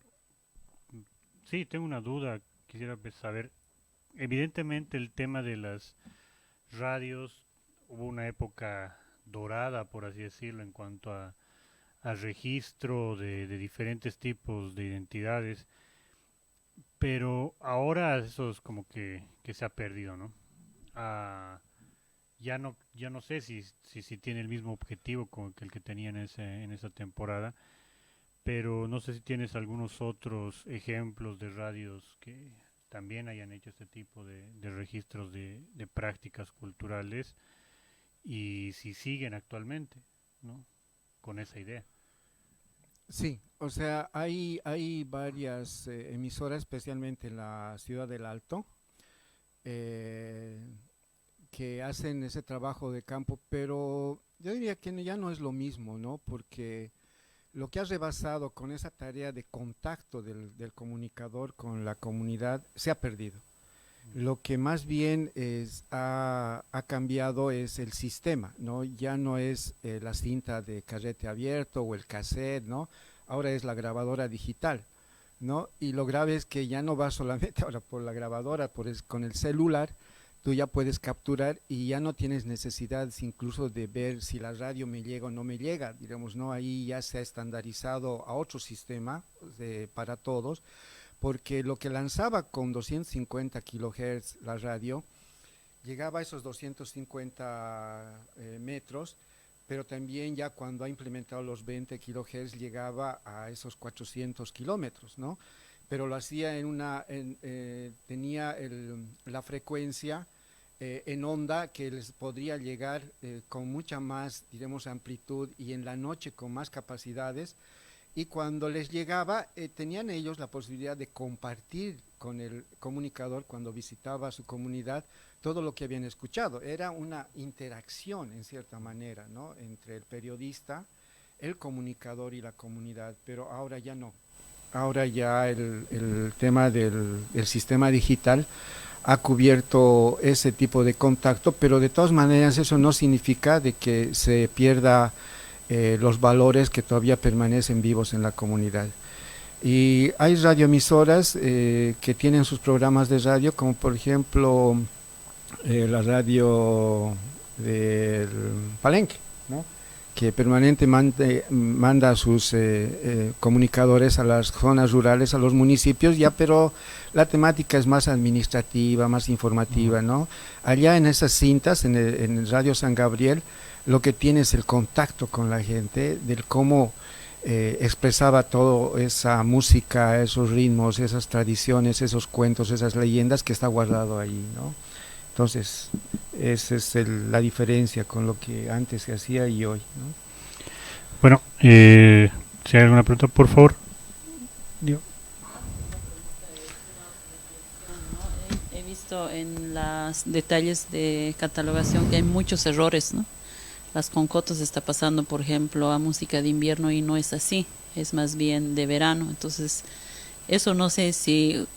Sí, tengo una duda, quisiera saber. Evidentemente el tema de las radios, hubo una época dorada, por así decirlo, en cuanto a registro de diferentes tipos de identidades, pero ahora eso es como que se ha perdido, ¿no? Ya no sé si tiene el mismo objetivo que el que tenía en esa temporada, pero no sé si tienes algunos otros ejemplos de radios que también hayan hecho este tipo de registros de prácticas culturales y si siguen actualmente, ¿no? Con esa idea. Sí, o sea, hay varias emisoras, especialmente en la ciudad del Alto, que hacen ese trabajo de campo, pero yo diría que ya no es lo mismo, ¿no? Porque lo que ha rebasado con esa tarea de contacto del comunicador con la comunidad se ha perdido. Lo que más bien ha cambiado es el sistema, ¿no? Ya no es la cinta de carrete abierto o el cassette, ¿no? Ahora es la grabadora digital, ¿no? Y lo grave es que ya no va solamente ahora por la grabadora, con el celular, tú ya puedes capturar y ya no tienes necesidad incluso de ver si la radio me llega o no me llega, digamos, ¿no? Ahí ya se ha estandarizado a otro sistema para todos, porque lo que lanzaba con 250 kilohertz la radio, llegaba a esos 250 metros, pero también ya cuando ha implementado los 20 kilohertz llegaba a esos 400 kilómetros, ¿no? Pero lo hacía tenía la frecuencia en onda que les podría llegar con mucha más, diremos, amplitud y en la noche con más capacidades. Y cuando les llegaba, tenían ellos la posibilidad de compartir con el comunicador cuando visitaba su comunidad todo lo que habían escuchado. Era una interacción en cierta manera, ¿no? Entre el periodista, el comunicador y la comunidad, pero ahora ya no. Ahora ya el tema del sistema digital ha cubierto ese tipo de contacto, pero de todas maneras eso no significa de que se pierda los valores que todavía permanecen vivos en la comunidad. Y hay radioemisoras que tienen sus programas de radio, como por ejemplo la radio del Palenque, ¿no? Que permanentemente manda a sus comunicadores a las zonas rurales, a los municipios, ya, pero la temática es más administrativa, más informativa, ¿no? Allá en esas cintas, en el Radio San Gabriel, lo que tiene es el contacto con la gente, del cómo expresaba toda esa música, esos ritmos, esas tradiciones, esos cuentos, esas leyendas que está guardado ahí, ¿no? Entonces, esa es la diferencia con lo que antes se hacía y hoy, ¿no? Bueno, si hay alguna pregunta, por favor. Digo. He visto en los detalles de catalogación que hay muchos errores, ¿no? Las Concotos está pasando, por ejemplo, a música de invierno y no es así, es más bien de verano. Entonces, eso no sé si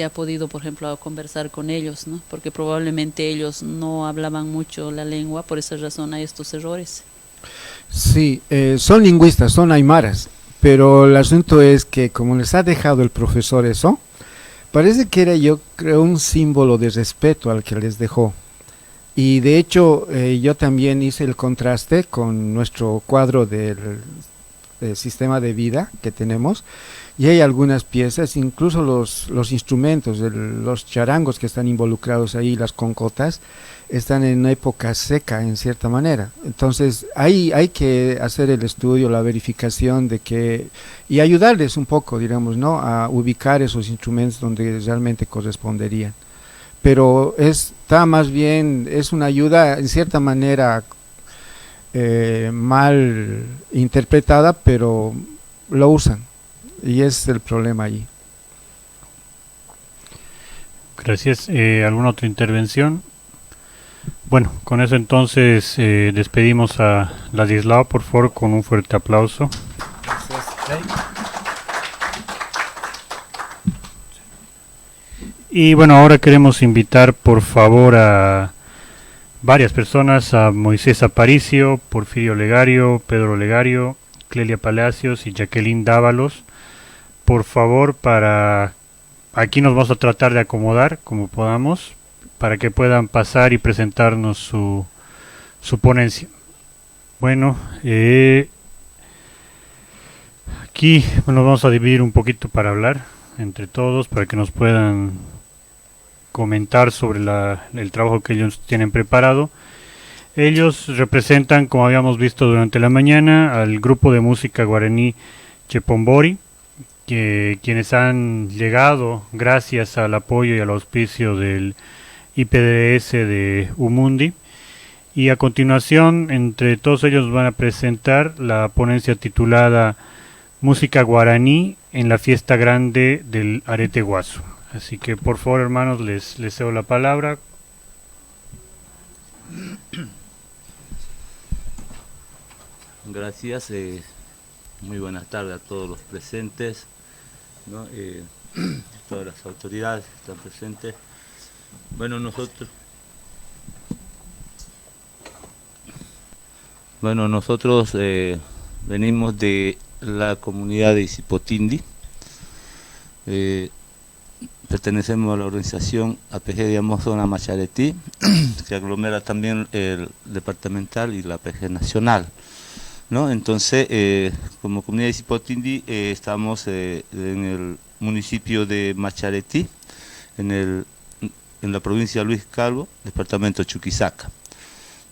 ha podido, por ejemplo, conversar con ellos, ¿no? Porque probablemente ellos no hablaban mucho la lengua, por esa razón hay estos errores. Sí, son lingüistas, son aymaras, pero el asunto es que como les ha dejado el profesor eso, parece que era, yo creo, un símbolo de respeto al que les dejó. Y de hecho, yo también hice el contraste con nuestro cuadro del sistema de vida que tenemos, y hay algunas piezas, incluso los instrumentos, los charangos que están involucrados ahí, las concotas, están en una época seca en cierta manera. Entonces hay que hacer el estudio, la verificación de que, y ayudarles un poco, digamos, ¿no?, a ubicar esos instrumentos donde realmente corresponderían. Pero está más bien, es una ayuda en cierta manera mal interpretada, pero lo usan, y es el problema allí. Gracias. ¿Alguna otra intervención? Bueno, con eso entonces despedimos a Ladislao, por favor, con un fuerte aplauso. Y bueno, ahora queremos invitar por favor a varias personas, a Moisés Aparicio, Porfirio Legario, Pedro Legario, Clelia Palacios y Jacqueline Dávalos, por favor, para aquí nos vamos a tratar de acomodar como podamos, para que puedan pasar y presentarnos su ponencia. Bueno, aquí nos vamos a dividir un poquito para hablar entre todos, para que nos puedan comentar sobre el trabajo que ellos tienen preparado. Ellos representan, como habíamos visto durante la mañana, al grupo de música guaraní Chepombori, quienes han llegado gracias al apoyo y al auspicio del IPDS de Umundi. Y a continuación, entre todos ellos van a presentar la ponencia titulada Música guaraní en la fiesta grande del Arete Guaso. Así que por favor, hermanos, les cedo la palabra. Gracias, muy buenas tardes a todos los presentes, ¿no? Todas las autoridades que están presentes. Bueno, nosotros venimos de la comunidad de Isipotindi, pertenecemos a la organización APG de Amazona Macharetí, que aglomera también el departamental y la APG nacional, ¿no? Entonces, como comunidad de Isipotindi, estamos en el municipio de Macharetí, en la provincia de Luis Calvo, departamento Chuquisaca.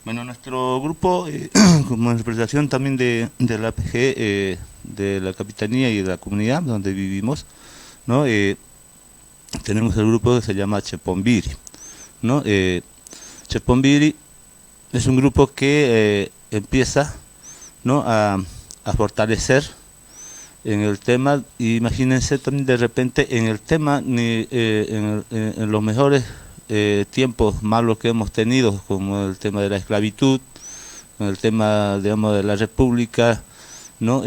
Bueno, nuestro grupo, como representación también de la APG, de la capitanía y de la comunidad donde vivimos, ¿no? Tenemos el grupo que se llama Chepombiri, ¿no? Chepombiri es un grupo que empieza, ¿no?, a fortalecer en el tema. Imagínense también de repente en el tema, en los mejores tiempos malos que hemos tenido, como el tema de la esclavitud, el tema, digamos, de la república, ¿no?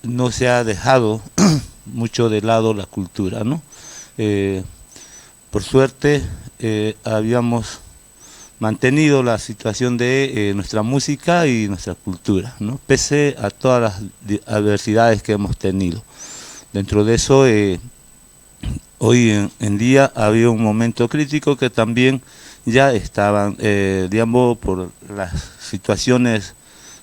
No se ha dejado mucho de lado la cultura, ¿no? Por suerte habíamos mantenido la situación de nuestra música y nuestra cultura, ¿no?, pese a todas las adversidades que hemos tenido. Dentro de eso, hoy en día había un momento crítico que también ya estaban, digamos, por las situaciones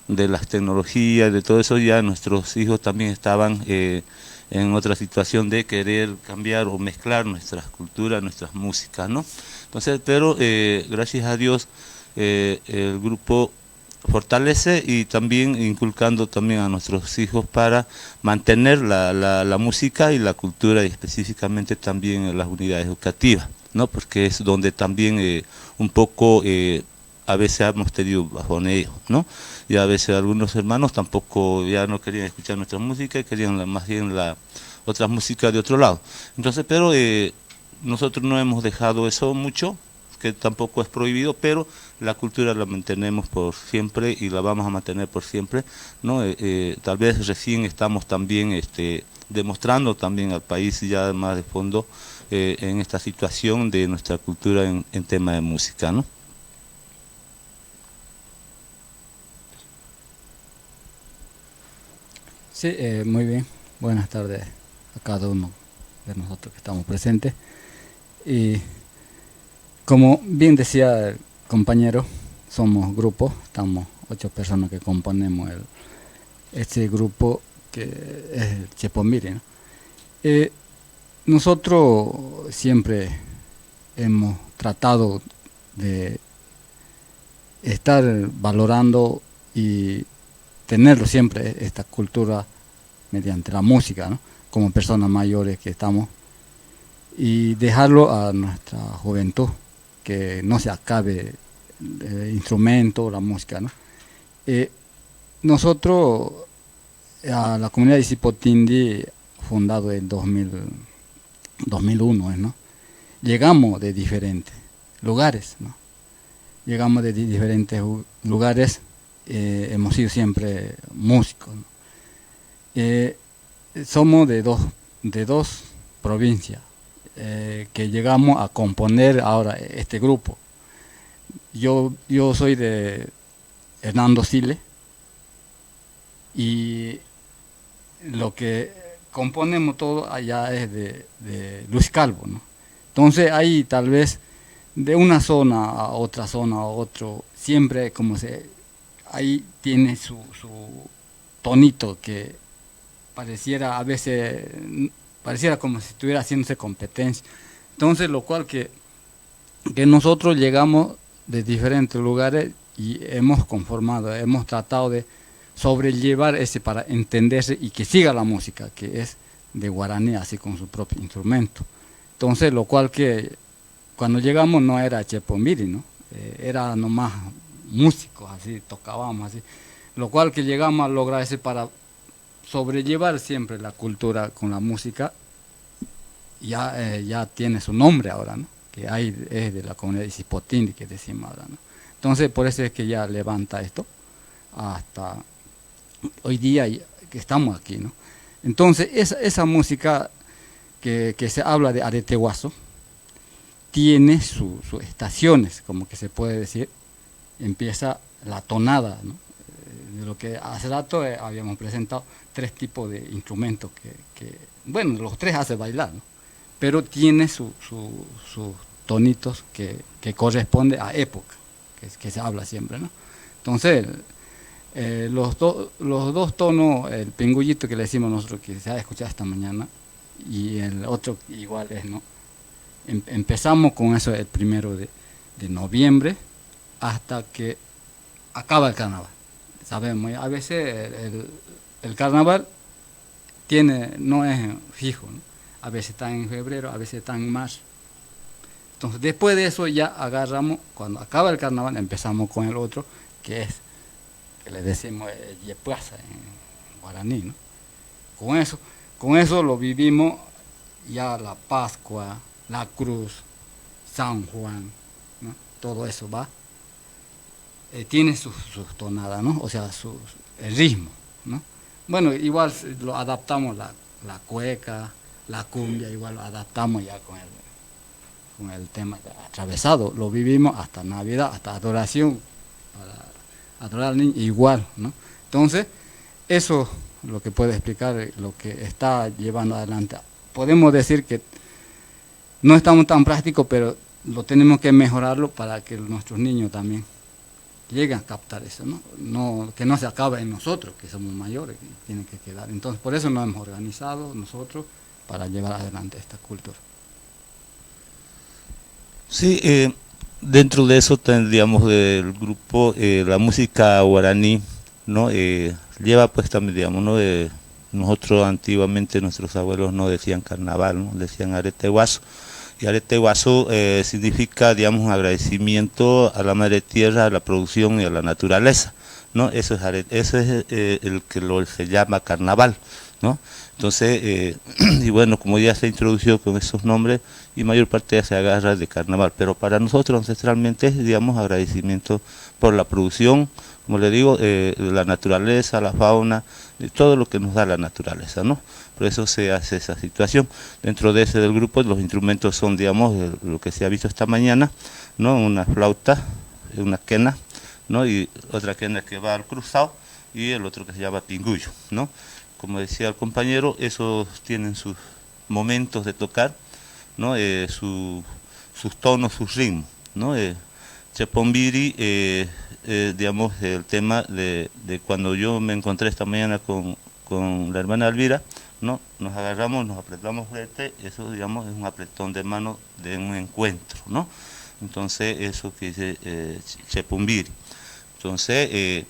de las tecnologías, de todo eso, ya nuestros hijos también estaban en otra situación de querer cambiar o mezclar nuestras culturas, nuestras músicas, ¿no? Entonces, pero gracias a Dios el grupo fortalece y también inculcando también a nuestros hijos para mantener la música y la cultura, y específicamente también en las unidades educativas, ¿no? Porque es donde también un poco a veces hemos tenido bajoneo, ¿no? Y a veces algunos hermanos tampoco ya no querían escuchar nuestra música, querían más bien otras músicas de otro lado. Entonces, pero nosotros no hemos dejado eso mucho, que tampoco es prohibido, pero la cultura la mantenemos por siempre y la vamos a mantener por siempre, ¿no? Tal vez recién estamos también demostrando también al país ya más de fondo en esta situación de nuestra cultura en tema de música, ¿no? Sí, muy bien. Buenas tardes a cada uno de nosotros que estamos presentes. Y como bien decía el compañero, somos grupo, estamos 8 personas que componemos este grupo que es el Chepomiri, ¿no? Nosotros siempre hemos tratado de estar valorando y tenerlo siempre, esta cultura mediante la música, ¿no? Como personas mayores que estamos, y dejarlo a nuestra juventud, que no se acabe el instrumento, la música, ¿no? Nosotros, a la comunidad de Cipotindi, fundado en 2001, ¿no? Llegamos de diferentes lugares, ¿no? Llegamos de diferentes lugares, hemos sido siempre músicos, ¿no? Somos de dos provincias que llegamos a componer ahora este grupo. Yo soy de Hernando Siles, y lo que componemos todo allá es de Luis Calvo, ¿no? Entonces ahí tal vez de una zona a otra, siempre ahí tiene su tonito que pareciera a veces, pareciera como si estuviera haciéndose competencia. Entonces lo cual que nosotros llegamos de diferentes lugares y hemos tratado de sobrellevar ese para entenderse y que siga la música, que es de guaraní, así con su propio instrumento. Entonces, lo cual que cuando llegamos no era Chepomiri, ¿no? Era nomás músicos, así, tocábamos así. Lo cual que llegamos a lograr ese para sobrellevar siempre la cultura con la música, ya tiene su nombre ahora, ¿no? Que es de la comunidad de Cipotindi, que decimos ahora, ¿no? Entonces, por eso es que ya levanta esto hasta hoy día que estamos aquí, ¿no? Entonces, esa música que se habla de aretehuazo tiene sus estaciones, como que se puede decir. Empieza la tonada, ¿no? De lo que hace rato habíamos presentado 3 tipos de instrumentos bueno, los 3 hace bailar, ¿no? Pero tiene sus tonitos que corresponde a época, que se habla siempre, ¿no? Entonces, los dos tonos, el pingullito que le decimos nosotros, que se ha escuchado esta mañana, y el otro igual es, ¿no? Empezamos con eso el 1 de noviembre hasta que acaba el carnaval. Sabemos, a veces el carnaval no es fijo, ¿no? A veces está en febrero, a veces está en marzo. Entonces, después de eso ya agarramos, cuando acaba el carnaval, empezamos con el otro, que le decimos yepuaza en guaraní, ¿no? Con eso lo vivimos ya la Pascua, la Cruz, San Juan, ¿no? Todo eso va. Tiene sus tonadas, ¿no? O sea, el ritmo, ¿no? Bueno, igual lo adaptamos, la cueca, la cumbia, igual lo adaptamos ya con el tema atravesado. Lo vivimos hasta Navidad, hasta adoración, para adorar al niño, igual, ¿no? Entonces, eso es lo que puede explicar lo que está llevando adelante. Podemos decir que no estamos tan prácticos, pero lo tenemos que mejorarlo para que nuestros niños también lleguen a captar eso, ¿no? Que no se acabe en nosotros, que somos mayores, que tienen que quedar. Entonces, por eso nos hemos organizado nosotros para llevar adelante esta cultura. Sí, dentro de eso tendríamos del grupo la música guaraní, ¿no? Lleva pues también, digamos, ¿no? Nosotros antiguamente, nuestros abuelos no decían carnaval, ¿no? Decían aretehuazo. Y aretehuazo significa, digamos, un agradecimiento a la madre tierra, a la producción y a la naturaleza, ¿no? Eso es el que se llama carnaval, ¿no? Entonces, y bueno, como ya se introdujo con esos nombres, y mayor parte ya se agarra de carnaval, pero para nosotros ancestralmente es, digamos, agradecimiento por la producción, como le digo, la naturaleza, la fauna, todo lo que nos da la naturaleza, ¿no? Por eso se hace esa situación. Dentro de ese del grupo, los instrumentos son, digamos, lo que se ha visto esta mañana, ¿no? Una flauta, una quena, ¿no? Y otra quena que va al cruzado, y el otro que se llama pingullo, ¿no? Como decía el compañero, esos tienen sus momentos de tocar, ¿no? Sus tonos, sus ritmos, ¿no? Chepombiri, digamos, el tema de cuando yo me encontré esta mañana con la hermana Elvira, ¿no? Nos agarramos, nos apretamos fuerte, eso, digamos, es un apretón de mano de un encuentro, ¿no? Entonces, eso que dice Chepombiri. Entonces,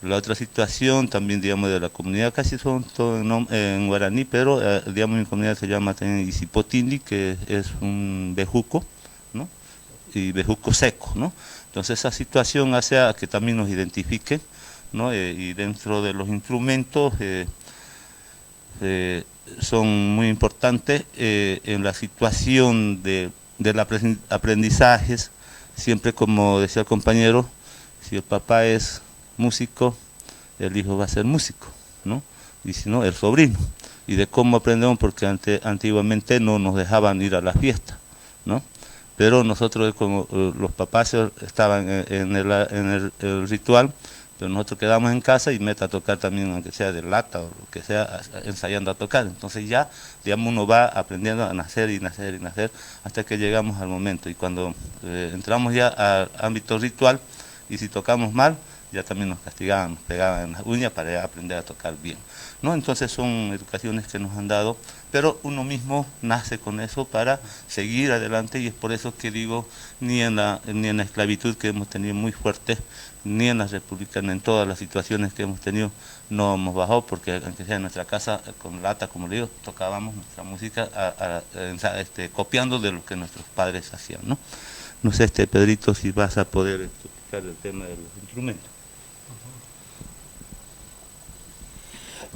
la otra situación también, digamos, de la comunidad, casi son todo en guaraní, pero, digamos, mi comunidad se llama también Isipotindi, que es un bejuco, ¿no? Y bejuco seco, ¿no? Entonces, esa situación hace a que también nos identifiquen, ¿no? Y dentro de los instrumentos son muy importantes en la situación del aprendizaje, siempre como decía el compañero, si el papá es músico, el hijo va a ser músico, ¿no? Y si no, el sobrino. Y de cómo aprendemos, porque antiguamente no nos dejaban ir a la fiesta, ¿no? Pero nosotros, como los papás estaban en el ritual, pero nosotros quedamos en casa y meta a tocar también, aunque sea de lata o lo que sea, ensayando a tocar. Entonces ya, digamos, uno va aprendiendo a nacer y nacer y nacer hasta que llegamos al momento. Y cuando entramos ya al ámbito ritual, y si tocamos mal, ya también nos castigaban, nos pegaban en las uñas para ya aprender a tocar bien, ¿no? Entonces son educaciones que nos han dado, pero uno mismo nace con eso para seguir adelante, y es por eso que digo, ni en la esclavitud que hemos tenido muy fuerte, ni en la república, ni en todas las situaciones que hemos tenido, no hemos bajado, porque aunque sea en nuestra casa, con lata, como le digo, tocábamos nuestra música copiando de lo que nuestros padres hacían, ¿no? No sé, Pedrito, si vas a poder explicar el tema de los instrumentos.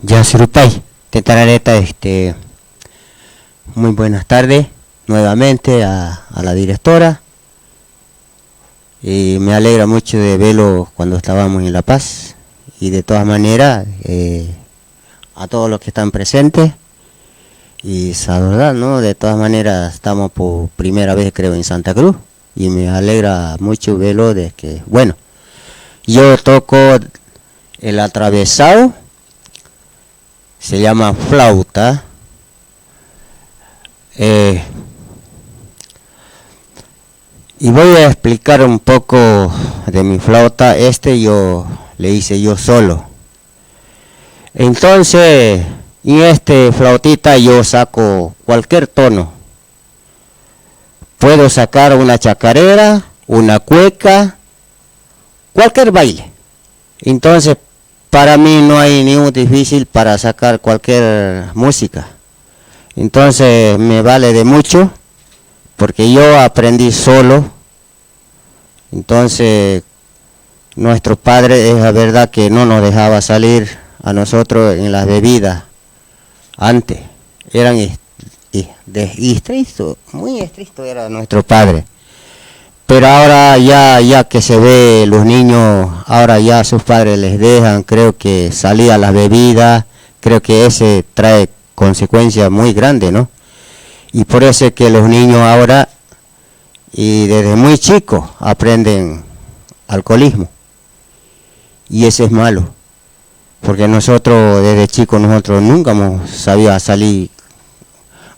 Ya, Surupay, Tetarareta, muy buenas tardes nuevamente a la directora, y me alegra mucho de verlo cuando estábamos en La Paz, y de todas maneras a todos los que están presentes, y saludar, ¿no? De todas maneras estamos por primera vez, creo, en Santa Cruz, y me alegra mucho verlo de que, bueno, yo toco el atravesado, se llama flauta, y voy a explicar un poco de mi flauta. Yo le hice yo solo. Entonces, y flautita yo saco cualquier tono. Puedo sacar una chacarera, una cueca, cualquier baile. Entonces, para mí no hay ningún difícil para sacar cualquier música. Entonces me vale de mucho, porque yo aprendí solo. Entonces nuestro padre, es la verdad que no nos dejaba salir a nosotros en las bebidas. Antes eran estrictos, muy estrictos era nuestro padre. Pero ahora ya que se ve los niños, ahora ya sus padres les dejan, creo que salir a las bebidas, creo que ese trae consecuencias muy grandes, ¿no? Y por eso es que los niños ahora, y desde muy chicos, aprenden alcoholismo. Y eso es malo, porque nosotros desde chicos, nosotros nunca hemos sabido salir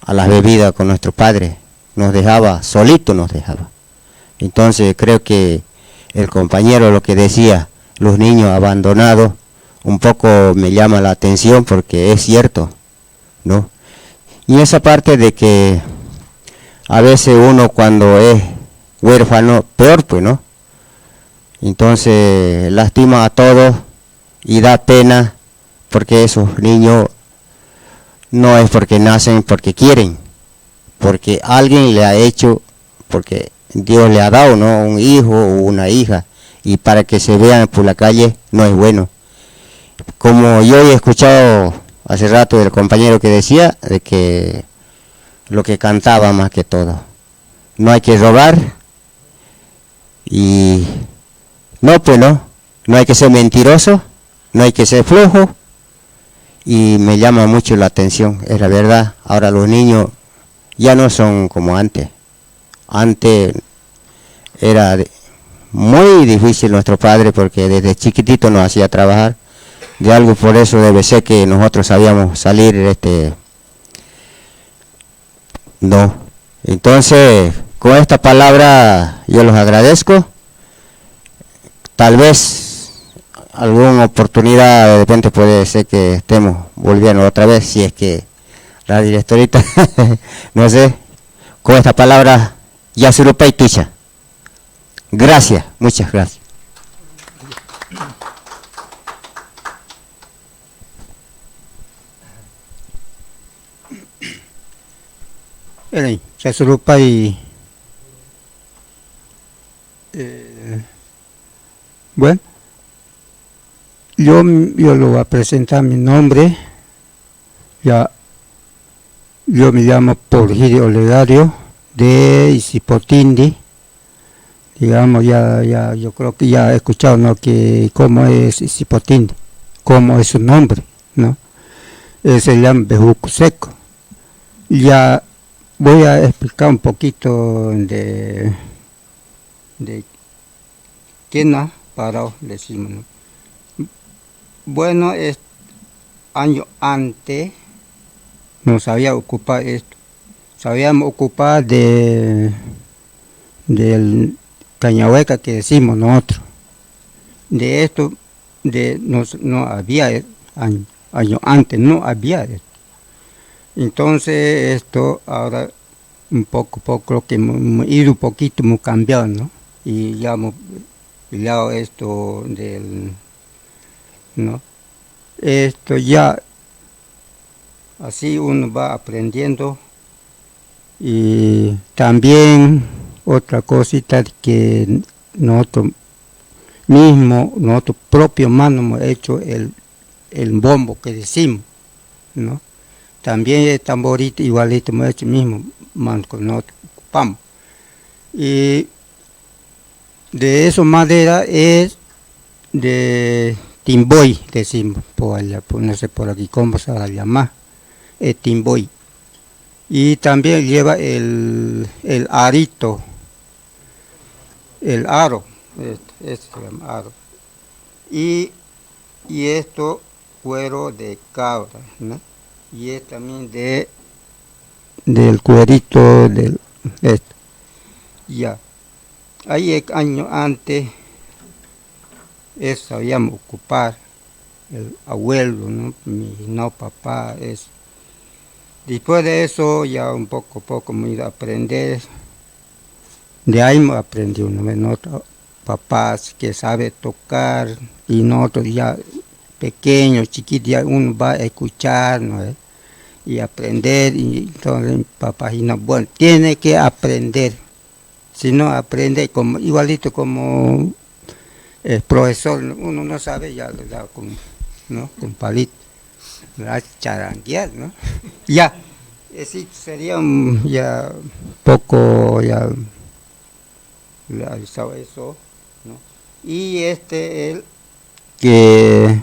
a las bebidas con nuestro padre, nos dejaba, solito nos dejaba. Entonces creo que el compañero lo que decía, los niños abandonados, un poco me llama la atención, porque es cierto, ¿no? Y esa parte de que a veces uno cuando es huérfano, peor pues, ¿no? Entonces lastima a todos y da pena, porque esos niños no es porque nacen porque quieren, porque alguien le ha hecho, porque Dios le ha dado, ¿no? Un hijo o una hija, y para que se vean por la calle no es bueno. Como yo he escuchado hace rato del compañero que decía, de que lo que cantaba más que todo, no hay que robar, y no, pues no hay que ser mentiroso, no hay que ser flojo, y me llama mucho la atención, es la verdad. Ahora los niños ya no son como antes. Antes era muy difícil nuestro padre, porque desde chiquitito nos hacía trabajar de algo, por eso debe ser que nosotros sabíamos salir No. Entonces, con esta palabra yo los agradezco. Tal vez alguna oportunidad de repente puede ser que estemos volviendo otra vez, si es que la directorita, no sé, con esta palabra, Yasurupay Ticha. Gracias, muchas gracias. Yasurupay. Bueno, yo lo voy a presentar mi nombre. Ya, yo me llamo Porfirio Olegario de Isipotindi. Digamos, ya yo creo que ya he escuchado, ¿no?, que cómo es Isipotindi, cómo es su nombre, ¿no? Se llama Bejuco Seco. Ya voy a explicar un poquito de quién ha parado, decimos, ¿no? Bueno, año antes nos había ocupado esto, sabíamos ocupar del cañahueca que decimos nosotros. De esto no había año antes, no había esto. Entonces esto ahora un poco que hemos ido un poquito, hemos cambiado, ¿no? Y ya hemos peleado esto ¿no? Esto ya, así uno va aprendiendo. Y también otra cosita que nosotros propio mano hemos hecho el bombo que decimos, ¿no? También el tamborito igualito hemos hecho mismo, mano que nosotros ocupamos. Y de eso madera es de timboy, decimos, por allá, no sé por aquí cómo se va a llamar, el timboy. Y también lleva el arito, el aro, este se llama aro. Y esto cuero de cabra, ¿no? Y es también del cuerito del esto. Ya. Ahí el año antes eso sabíamos ocupar, el abuelo, ¿no? Mi papá, eso. Después de eso ya un poco hemos ido a aprender. De ahí hemos aprendido, ¿no? Papás que sabe tocar y nosotros ya pequeños, chiquitos, ya uno va a escuchar, ¿no? Y aprender. Y entonces mi papá dijo, bueno, tiene que aprender. Si no aprende, igualito como el profesor, uno no sabe, ya le da con palito, le da charanguear, ¿no? Ya, sí, sería ya poco, ya le avisaba eso, ¿no? Y el que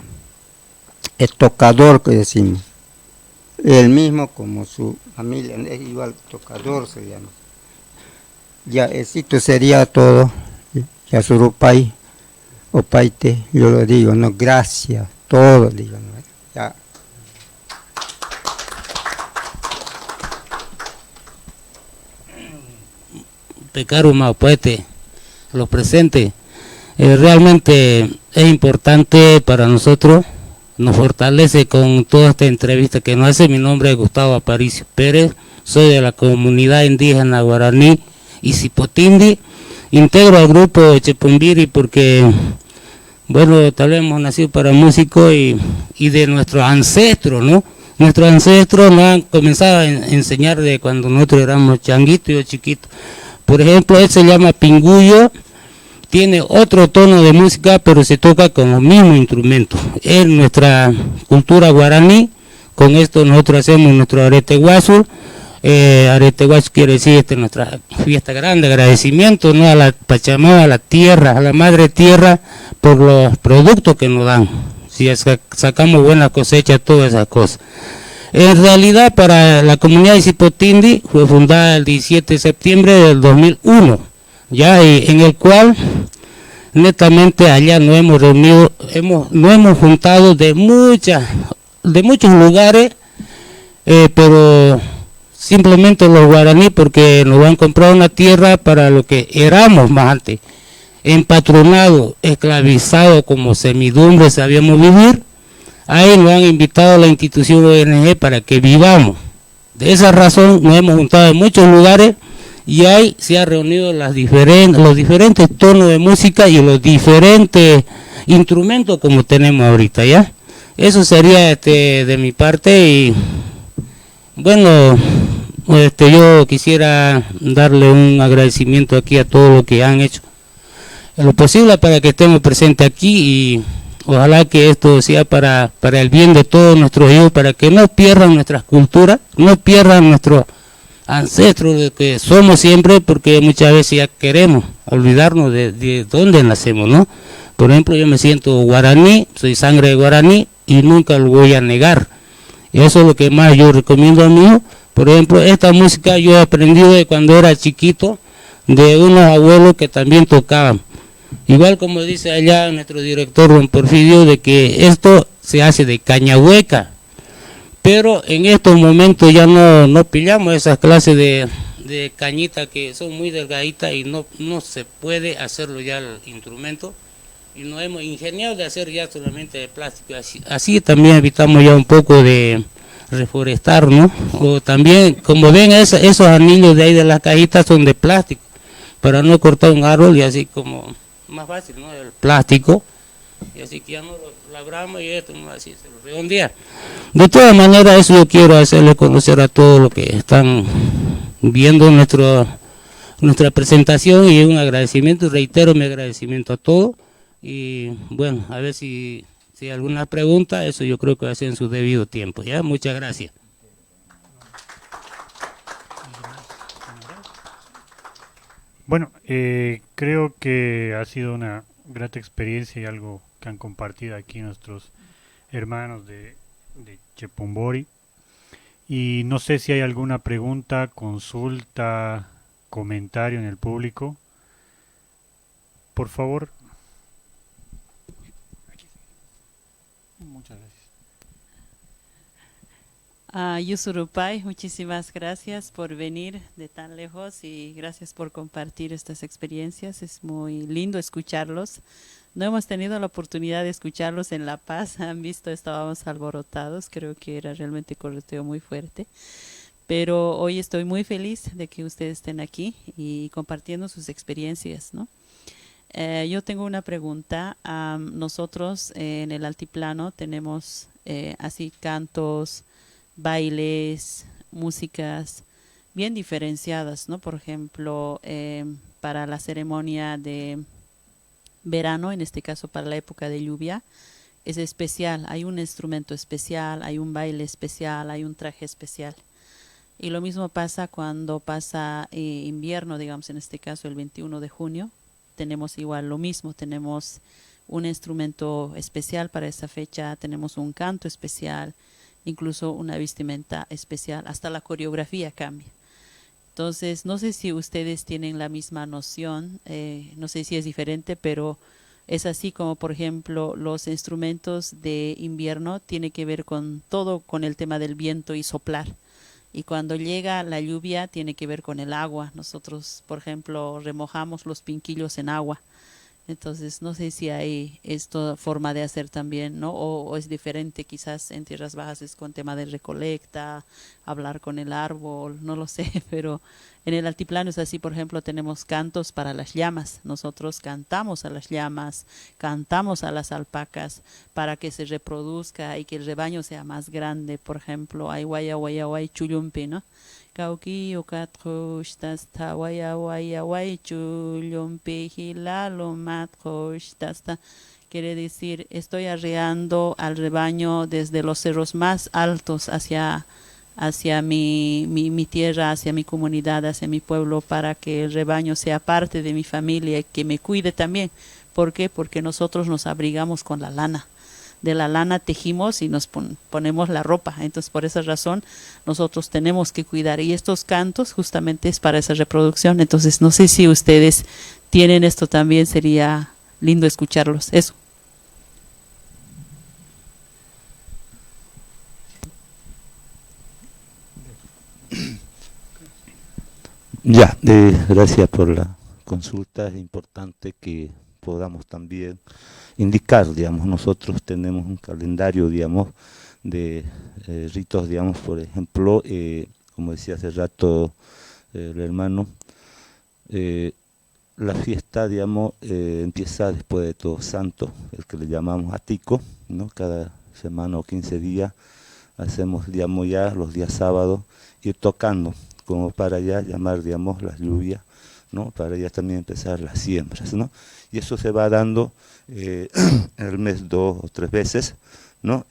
el tocador que decimos, el mismo como su familia, es igual tocador se llama. Ya, esto sería todo. Yasurupay, Opaite, yo lo digo, no, gracias, todo digo, ¿no? Ya. Pecaru Maupuete, los presentes, realmente es importante para nosotros, nos fortalece con toda esta entrevista que nos hace. Mi nombre es Gustavo Aparicio Pérez, soy de la comunidad indígena guaraní Isipotindi, integro al grupo Chepumbiri porque, bueno, tal vez hemos nacido para músicos y de nuestros ancestros, ¿no? Nuestros ancestros nos han comenzado a enseñar de cuando nosotros éramos changuitos y chiquitos. Por ejemplo, él se llama pingullo, tiene otro tono de música, pero se toca con los mismos instrumentos. Es nuestra cultura guaraní, con esto nosotros hacemos nuestro arete guasul. Arete guasul quiere decir nuestra fiesta grande, agradecimiento, ¿no?, a la Pachamama, a la tierra, a la madre tierra, por los productos que nos dan. Si sacamos buena cosecha, todas esas cosas. En realidad, para la comunidad de Isipotindi fue fundada el 17 de septiembre del 2001, ya, en el cual netamente allá nos hemos reunido, nos hemos juntado de muchos lugares, pero simplemente los guaraní, porque nos han comprado una tierra para lo que éramos más antes, empatronados, esclavizados como semidumbre sabíamos vivir. Ahí nos han invitado a la institución ONG para que vivamos. De esa razón nos hemos juntado en muchos lugares y ahí se han reunido los diferentes tonos de música y los diferentes instrumentos como tenemos ahorita, ¿ya? Eso sería de mi parte y bueno, yo quisiera darle un agradecimiento aquí a todo lo que han hecho lo posible para que estemos presentes aquí y ojalá que esto sea para el bien de todos nuestros hijos, para que no pierdan nuestras culturas, no pierdan nuestros ancestros de que somos siempre, porque muchas veces ya queremos olvidarnos de dónde nacemos, ¿no? Por ejemplo, yo me siento guaraní, soy sangre de guaraní y nunca lo voy a negar. Eso es lo que más yo recomiendo a mi hijo. Por ejemplo, esta música yo he aprendido de cuando era chiquito, de unos abuelos que también tocaban. Igual como dice allá nuestro director don Porfirio, de que esto se hace de caña hueca, pero en estos momentos ya no pillamos esas clases de cañita que son muy delgaditas y no se puede hacerlo ya el instrumento, y nos hemos ingeniado de hacer ya solamente de plástico, así también evitamos ya un poco de reforestar, ¿no? O también, como ven, esos anillos de ahí de las cajitas son de plástico, para no cortar un árbol y así como más fácil, ¿no? El plástico, y así que ya no lo labramos y esto no así se lo redondea. De todas maneras, eso yo quiero hacerle conocer a todos los que están viendo nuestra presentación, y un agradecimiento, reitero mi agradecimiento a todos, y bueno, a ver si hay alguna pregunta, eso yo creo que va a ser en su debido tiempo, ¿ya? Muchas gracias. Bueno, creo que ha sido una grata experiencia y algo que han compartido aquí nuestros hermanos de Chepumbori. Y no sé si hay alguna pregunta, consulta, comentario en el público. Por favor. Muchas gracias. Yusurupay, muchísimas gracias por venir de tan lejos y gracias por compartir estas experiencias. Es muy lindo escucharlos. No hemos tenido la oportunidad de escucharlos en La Paz. Han visto, estábamos alborotados. Creo que era realmente correteo muy fuerte. Pero hoy estoy muy feliz de que ustedes estén aquí y compartiendo sus experiencias, ¿no? Yo tengo una pregunta. Nosotros en el altiplano tenemos así cantos, bailes, músicas bien diferenciadas, ¿no? Por ejemplo, para la ceremonia de verano, en este caso para la época de lluvia, es especial, hay un instrumento especial, hay un baile especial, hay un traje especial. Y lo mismo pasa cuando pasa invierno, digamos en este caso el 21 de junio, tenemos igual lo mismo, tenemos un instrumento especial para esa fecha, tenemos un canto especial, incluso una vestimenta especial, hasta la coreografía cambia. Entonces, no sé si ustedes tienen la misma noción, no sé si es diferente, pero es así como, por ejemplo, los instrumentos de invierno tiene que ver con todo, con el tema del viento y soplar. Y cuando llega la lluvia tiene que ver con el agua. Nosotros, por ejemplo, remojamos los pinquillos en agua. Entonces, no sé si hay esta forma de hacer también, ¿no? O es diferente, quizás en tierras bajas es con tema de recolecta, hablar con el árbol, no lo sé, pero en el altiplano es así. Por ejemplo, tenemos cantos para las llamas. Nosotros cantamos a las llamas, cantamos a las alpacas para que se reproduzca y que el rebaño sea más grande. Por ejemplo, hay guaya, guaya, guay, chuyumpi, ¿no? Kauki ukatrush tasta waya waya wai chulyumpi hilalo matrush tasta. Quiere decir, estoy arreando al rebaño desde los cerros más altos hacia mi tierra, hacia mi comunidad, hacia mi pueblo, para que el rebaño sea parte de mi familia y que me cuide también. ¿Por qué? Porque nosotros nos abrigamos con la lana. De la lana tejimos y nos ponemos la ropa. Entonces, por esa razón, nosotros tenemos que cuidar. Y estos cantos justamente es para esa reproducción. Entonces, no sé si ustedes tienen esto también. Sería lindo escucharlos. Eso. Ya, gracias por la consulta. Es importante que podamos también indicar, digamos, nosotros tenemos un calendario, digamos, de ritos, digamos, por ejemplo, como decía hace rato el hermano, la fiesta, digamos, empieza después de Todos Santos, el que le llamamos Atico, ¿no? Cada semana o 15 días hacemos, digamos, ya los días sábados, ir tocando, como para ya llamar, digamos, las lluvias, ¿no? Para ya también empezar las siembras, ¿no? Y eso se va dando en el mes 2 o 3 veces, ¿no?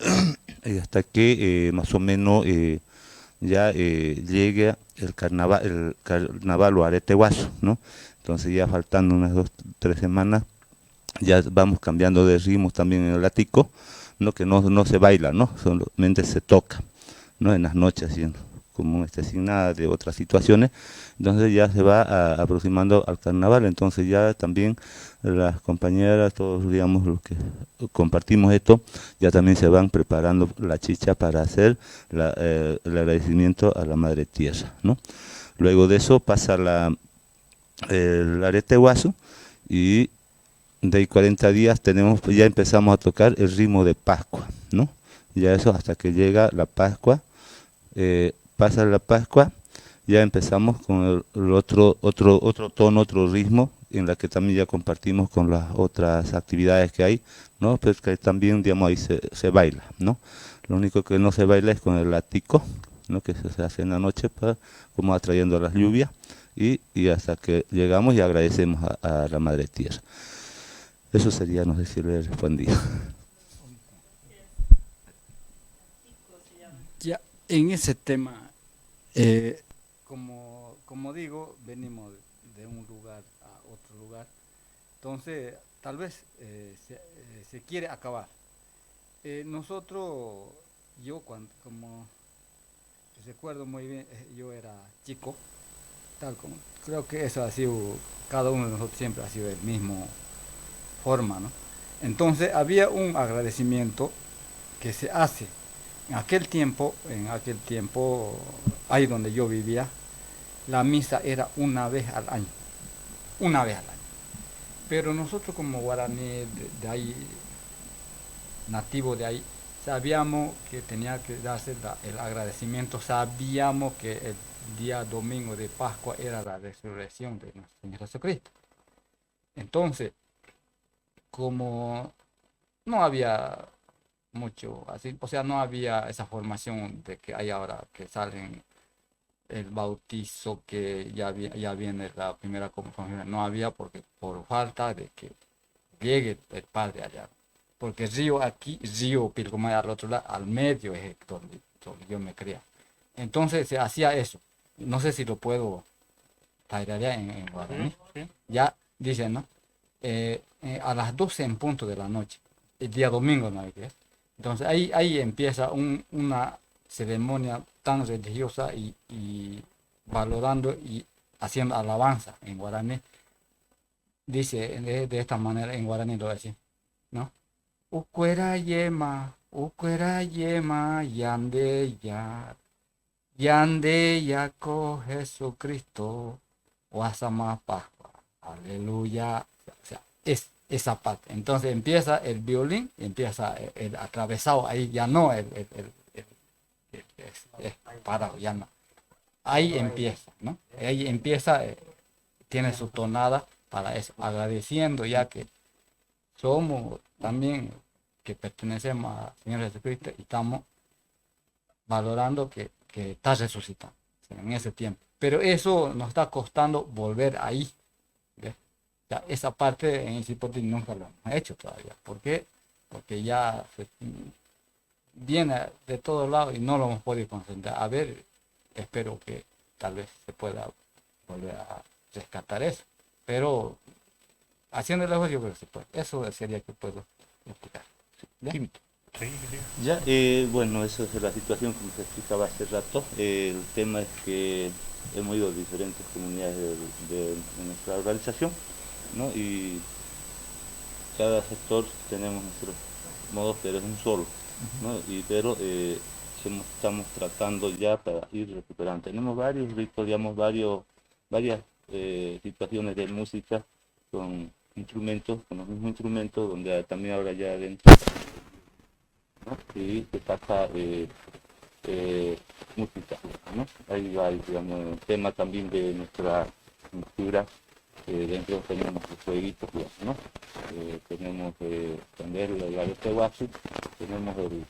Y hasta que más o menos ya llegue el carnaval o areteguazo, ¿no? Entonces ya faltando unas 2 o 3 semanas, ya vamos cambiando de ritmos también en el ático, ¿no? Que no se baila, ¿no? Solamente se toca, ¿no? En las noches, así, como sin nada de otras situaciones. Entonces ya se va aproximando al carnaval. Entonces ya también las compañeras, todos, digamos, los que compartimos esto, ya también se van preparando la chicha para hacer el agradecimiento a la Madre Tierra, ¿no? Luego de eso pasa el areteguazo, y de ahí 40 días ya empezamos a tocar el ritmo de Pascua, ¿no? Ya eso hasta que llega la Pascua, pasa la Pascua, ya empezamos con el otro tono, otro ritmo, en la que también ya compartimos con las otras actividades que hay, ¿no? Pues que también, digamos, ahí se baila, ¿no? Lo único que no se baila es con el ático, ¿no? Que se hace en la noche, como atrayendo las lluvias, y hasta que llegamos y agradecemos a la Madre Tierra. Eso sería, no sé si le he respondido. Ya, en ese tema, como digo, venimos de un lugar a otro lugar, entonces tal vez se quiere acabar. Nosotros, como recuerdo muy bien, yo era chico, tal como, creo que eso ha sido, cada uno de nosotros siempre ha sido el mismo forma, ¿no? Entonces había un agradecimiento que se hace. En aquel tiempo, ahí donde yo vivía, la misa era una vez al año. Pero nosotros como guaraní de ahí, nativo de ahí, sabíamos que tenía que darse el agradecimiento, sabíamos que el día domingo de Pascua era la resurrección de nuestro Señor Jesucristo. Entonces, como no había mucho así, o sea, no había esa formación de que hay ahora, que salen el bautizo, que ya viene la primera comunión, no había, porque por falta de que llegue el padre allá, porque río Pilcomayo al otro lado, al medio es donde yo me crié. Entonces se hacía eso, no sé si lo puedo tararear en guaraní, ¿sí? Ya dicen, ¿no? A las 12 en punto de la noche, el día domingo, ¿no? Entonces ahí empieza una ceremonia tan religiosa y valorando y haciendo alabanza en guaraní. Dice de esta manera, en guaraní lo decía, ¿no? Ucuera yema, yande ya con Jesucristo, Guasama Pascua, aleluya. O sea, es esa parte. Entonces empieza el violín, empieza el atravesado, ahí ya no el parado, ya no. Ahí empieza, ¿no? Ahí empieza, tiene su tonada para eso, agradeciendo ya que somos también, que pertenecemos al Señor Jesucristo y estamos valorando que está resucitando en ese tiempo. Pero eso nos está costando volver ahí. ¿Ves? Ya esa parte en Cipotí nunca lo hemos hecho todavía. ¿Por qué? Porque ya viene de todos lados y no lo hemos podido concentrar. A ver, espero que tal vez se pueda volver a rescatar eso. Pero haciendo el esfuerzo yo creo que se puede. Eso sería que puedo explicar. ¿Ya? Ya, bueno, eso es la situación como se explicaba hace rato. El tema es que hemos ido a diferentes comunidades de nuestra organización, ¿no? Y cada sector tenemos nuestros modos, pero es un solo, ¿no? Pero estamos tratando ya para ir recuperando. Tenemos varios ritos, digamos, varios varias situaciones de música con instrumentos, con los mismos instrumentos, donde también ahora ya dentro, ¿no? Y se pasa música, ¿no? Ahí va, digamos, el tema también de nuestra cultura. Dentro tenemos los jueguitos, ¿no? Tenemos también la de Tehuachi, tenemos el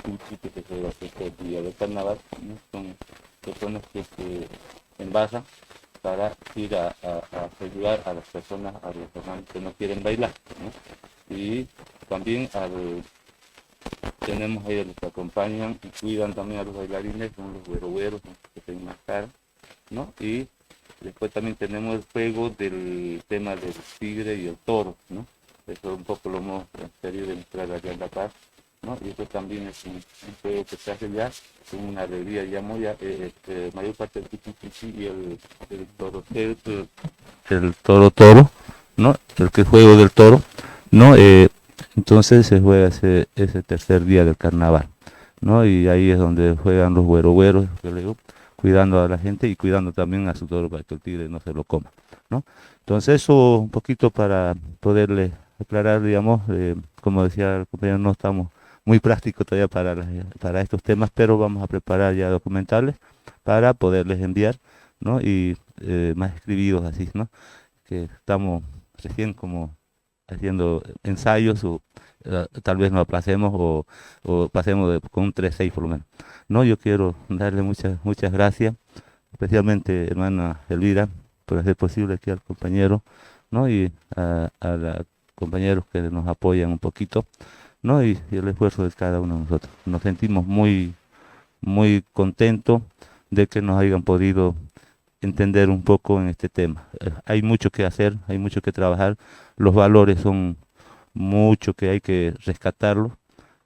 Tuchi que se juega el día del carnaval, ¿no? Son personas que se envasan para ir a ayudar a las personas, a los hermanos que no quieren bailar, ¿no? Y también tenemos ellos que acompañan y cuidan también a los bailarines, son los güeros que se enmascaran, ¿no? Y después también tenemos el juego del tema del tigre y el toro, ¿no? Eso un poco lo hemos transferido de mostrar allá en La Paz, ¿no? Y eso también es un juego que se hace ya con una alegría, digamos, ya mayor parte del pichi y el toro, el toro, ¿no? El que juego del toro, ¿no? Entonces se juega ese tercer día del carnaval, ¿no? Y ahí es donde juegan los güeros, que le digo, cuidando a la gente y cuidando también a su toro para que el tigre no se lo coma, ¿no? Entonces eso un poquito para poderle aclarar, digamos, como decía el compañero, no estamos muy prácticos todavía para estos temas, pero vamos a preparar ya documentales para poderles enviar, ¿no? Y más escribidos así, ¿no? Que estamos recién como haciendo ensayos o tal vez nos aplacemos o pasemos con un 3-6 por lo menos. No, yo quiero darle muchas gracias, especialmente hermana Elvira, por hacer posible aquí al compañero, ¿no? Y a los compañeros que nos apoyan un poquito, ¿no? Y el esfuerzo de cada uno de nosotros. Nos sentimos muy contentos de que nos hayan podido entender un poco en este tema. Hay mucho que hacer, hay mucho que trabajar, los valores son mucho que hay que rescatarlos,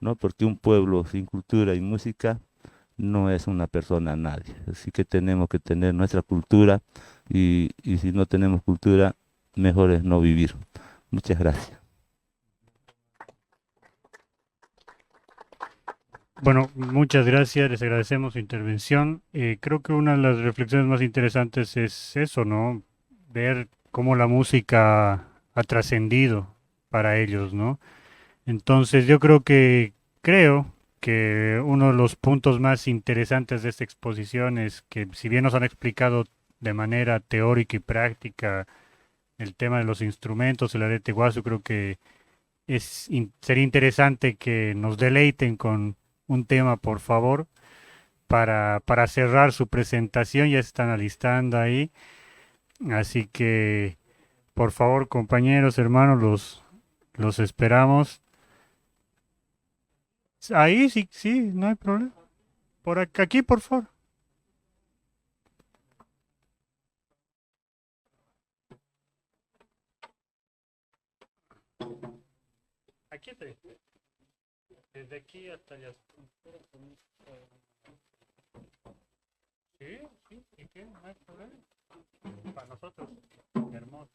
¿no? Porque un pueblo sin cultura y música no es una persona nadie. Así que tenemos que tener nuestra cultura y si no tenemos cultura, mejor es no vivir. Muchas gracias. Bueno, muchas gracias, les agradecemos su intervención. Creo que una de las reflexiones más interesantes es eso, ¿no? Ver cómo la música ha trascendido para ellos, ¿no? Entonces yo creo que uno de los puntos más interesantes de esta exposición es que si bien nos han explicado de manera teórica y práctica el tema de los instrumentos, el arete guasu, creo que sería interesante que nos deleiten con un tema, por favor, para cerrar su presentación. Ya se están alistando ahí. Así que, por favor, compañeros, hermanos, los esperamos. Ahí sí, sí, no hay problema. Por aquí, por favor. Aquí estoy. Desde aquí hasta allá. Sí, sí, ¿y qué? No hay problema. Para nosotros, hermoso.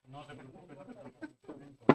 No se preocupe, no se preocupe.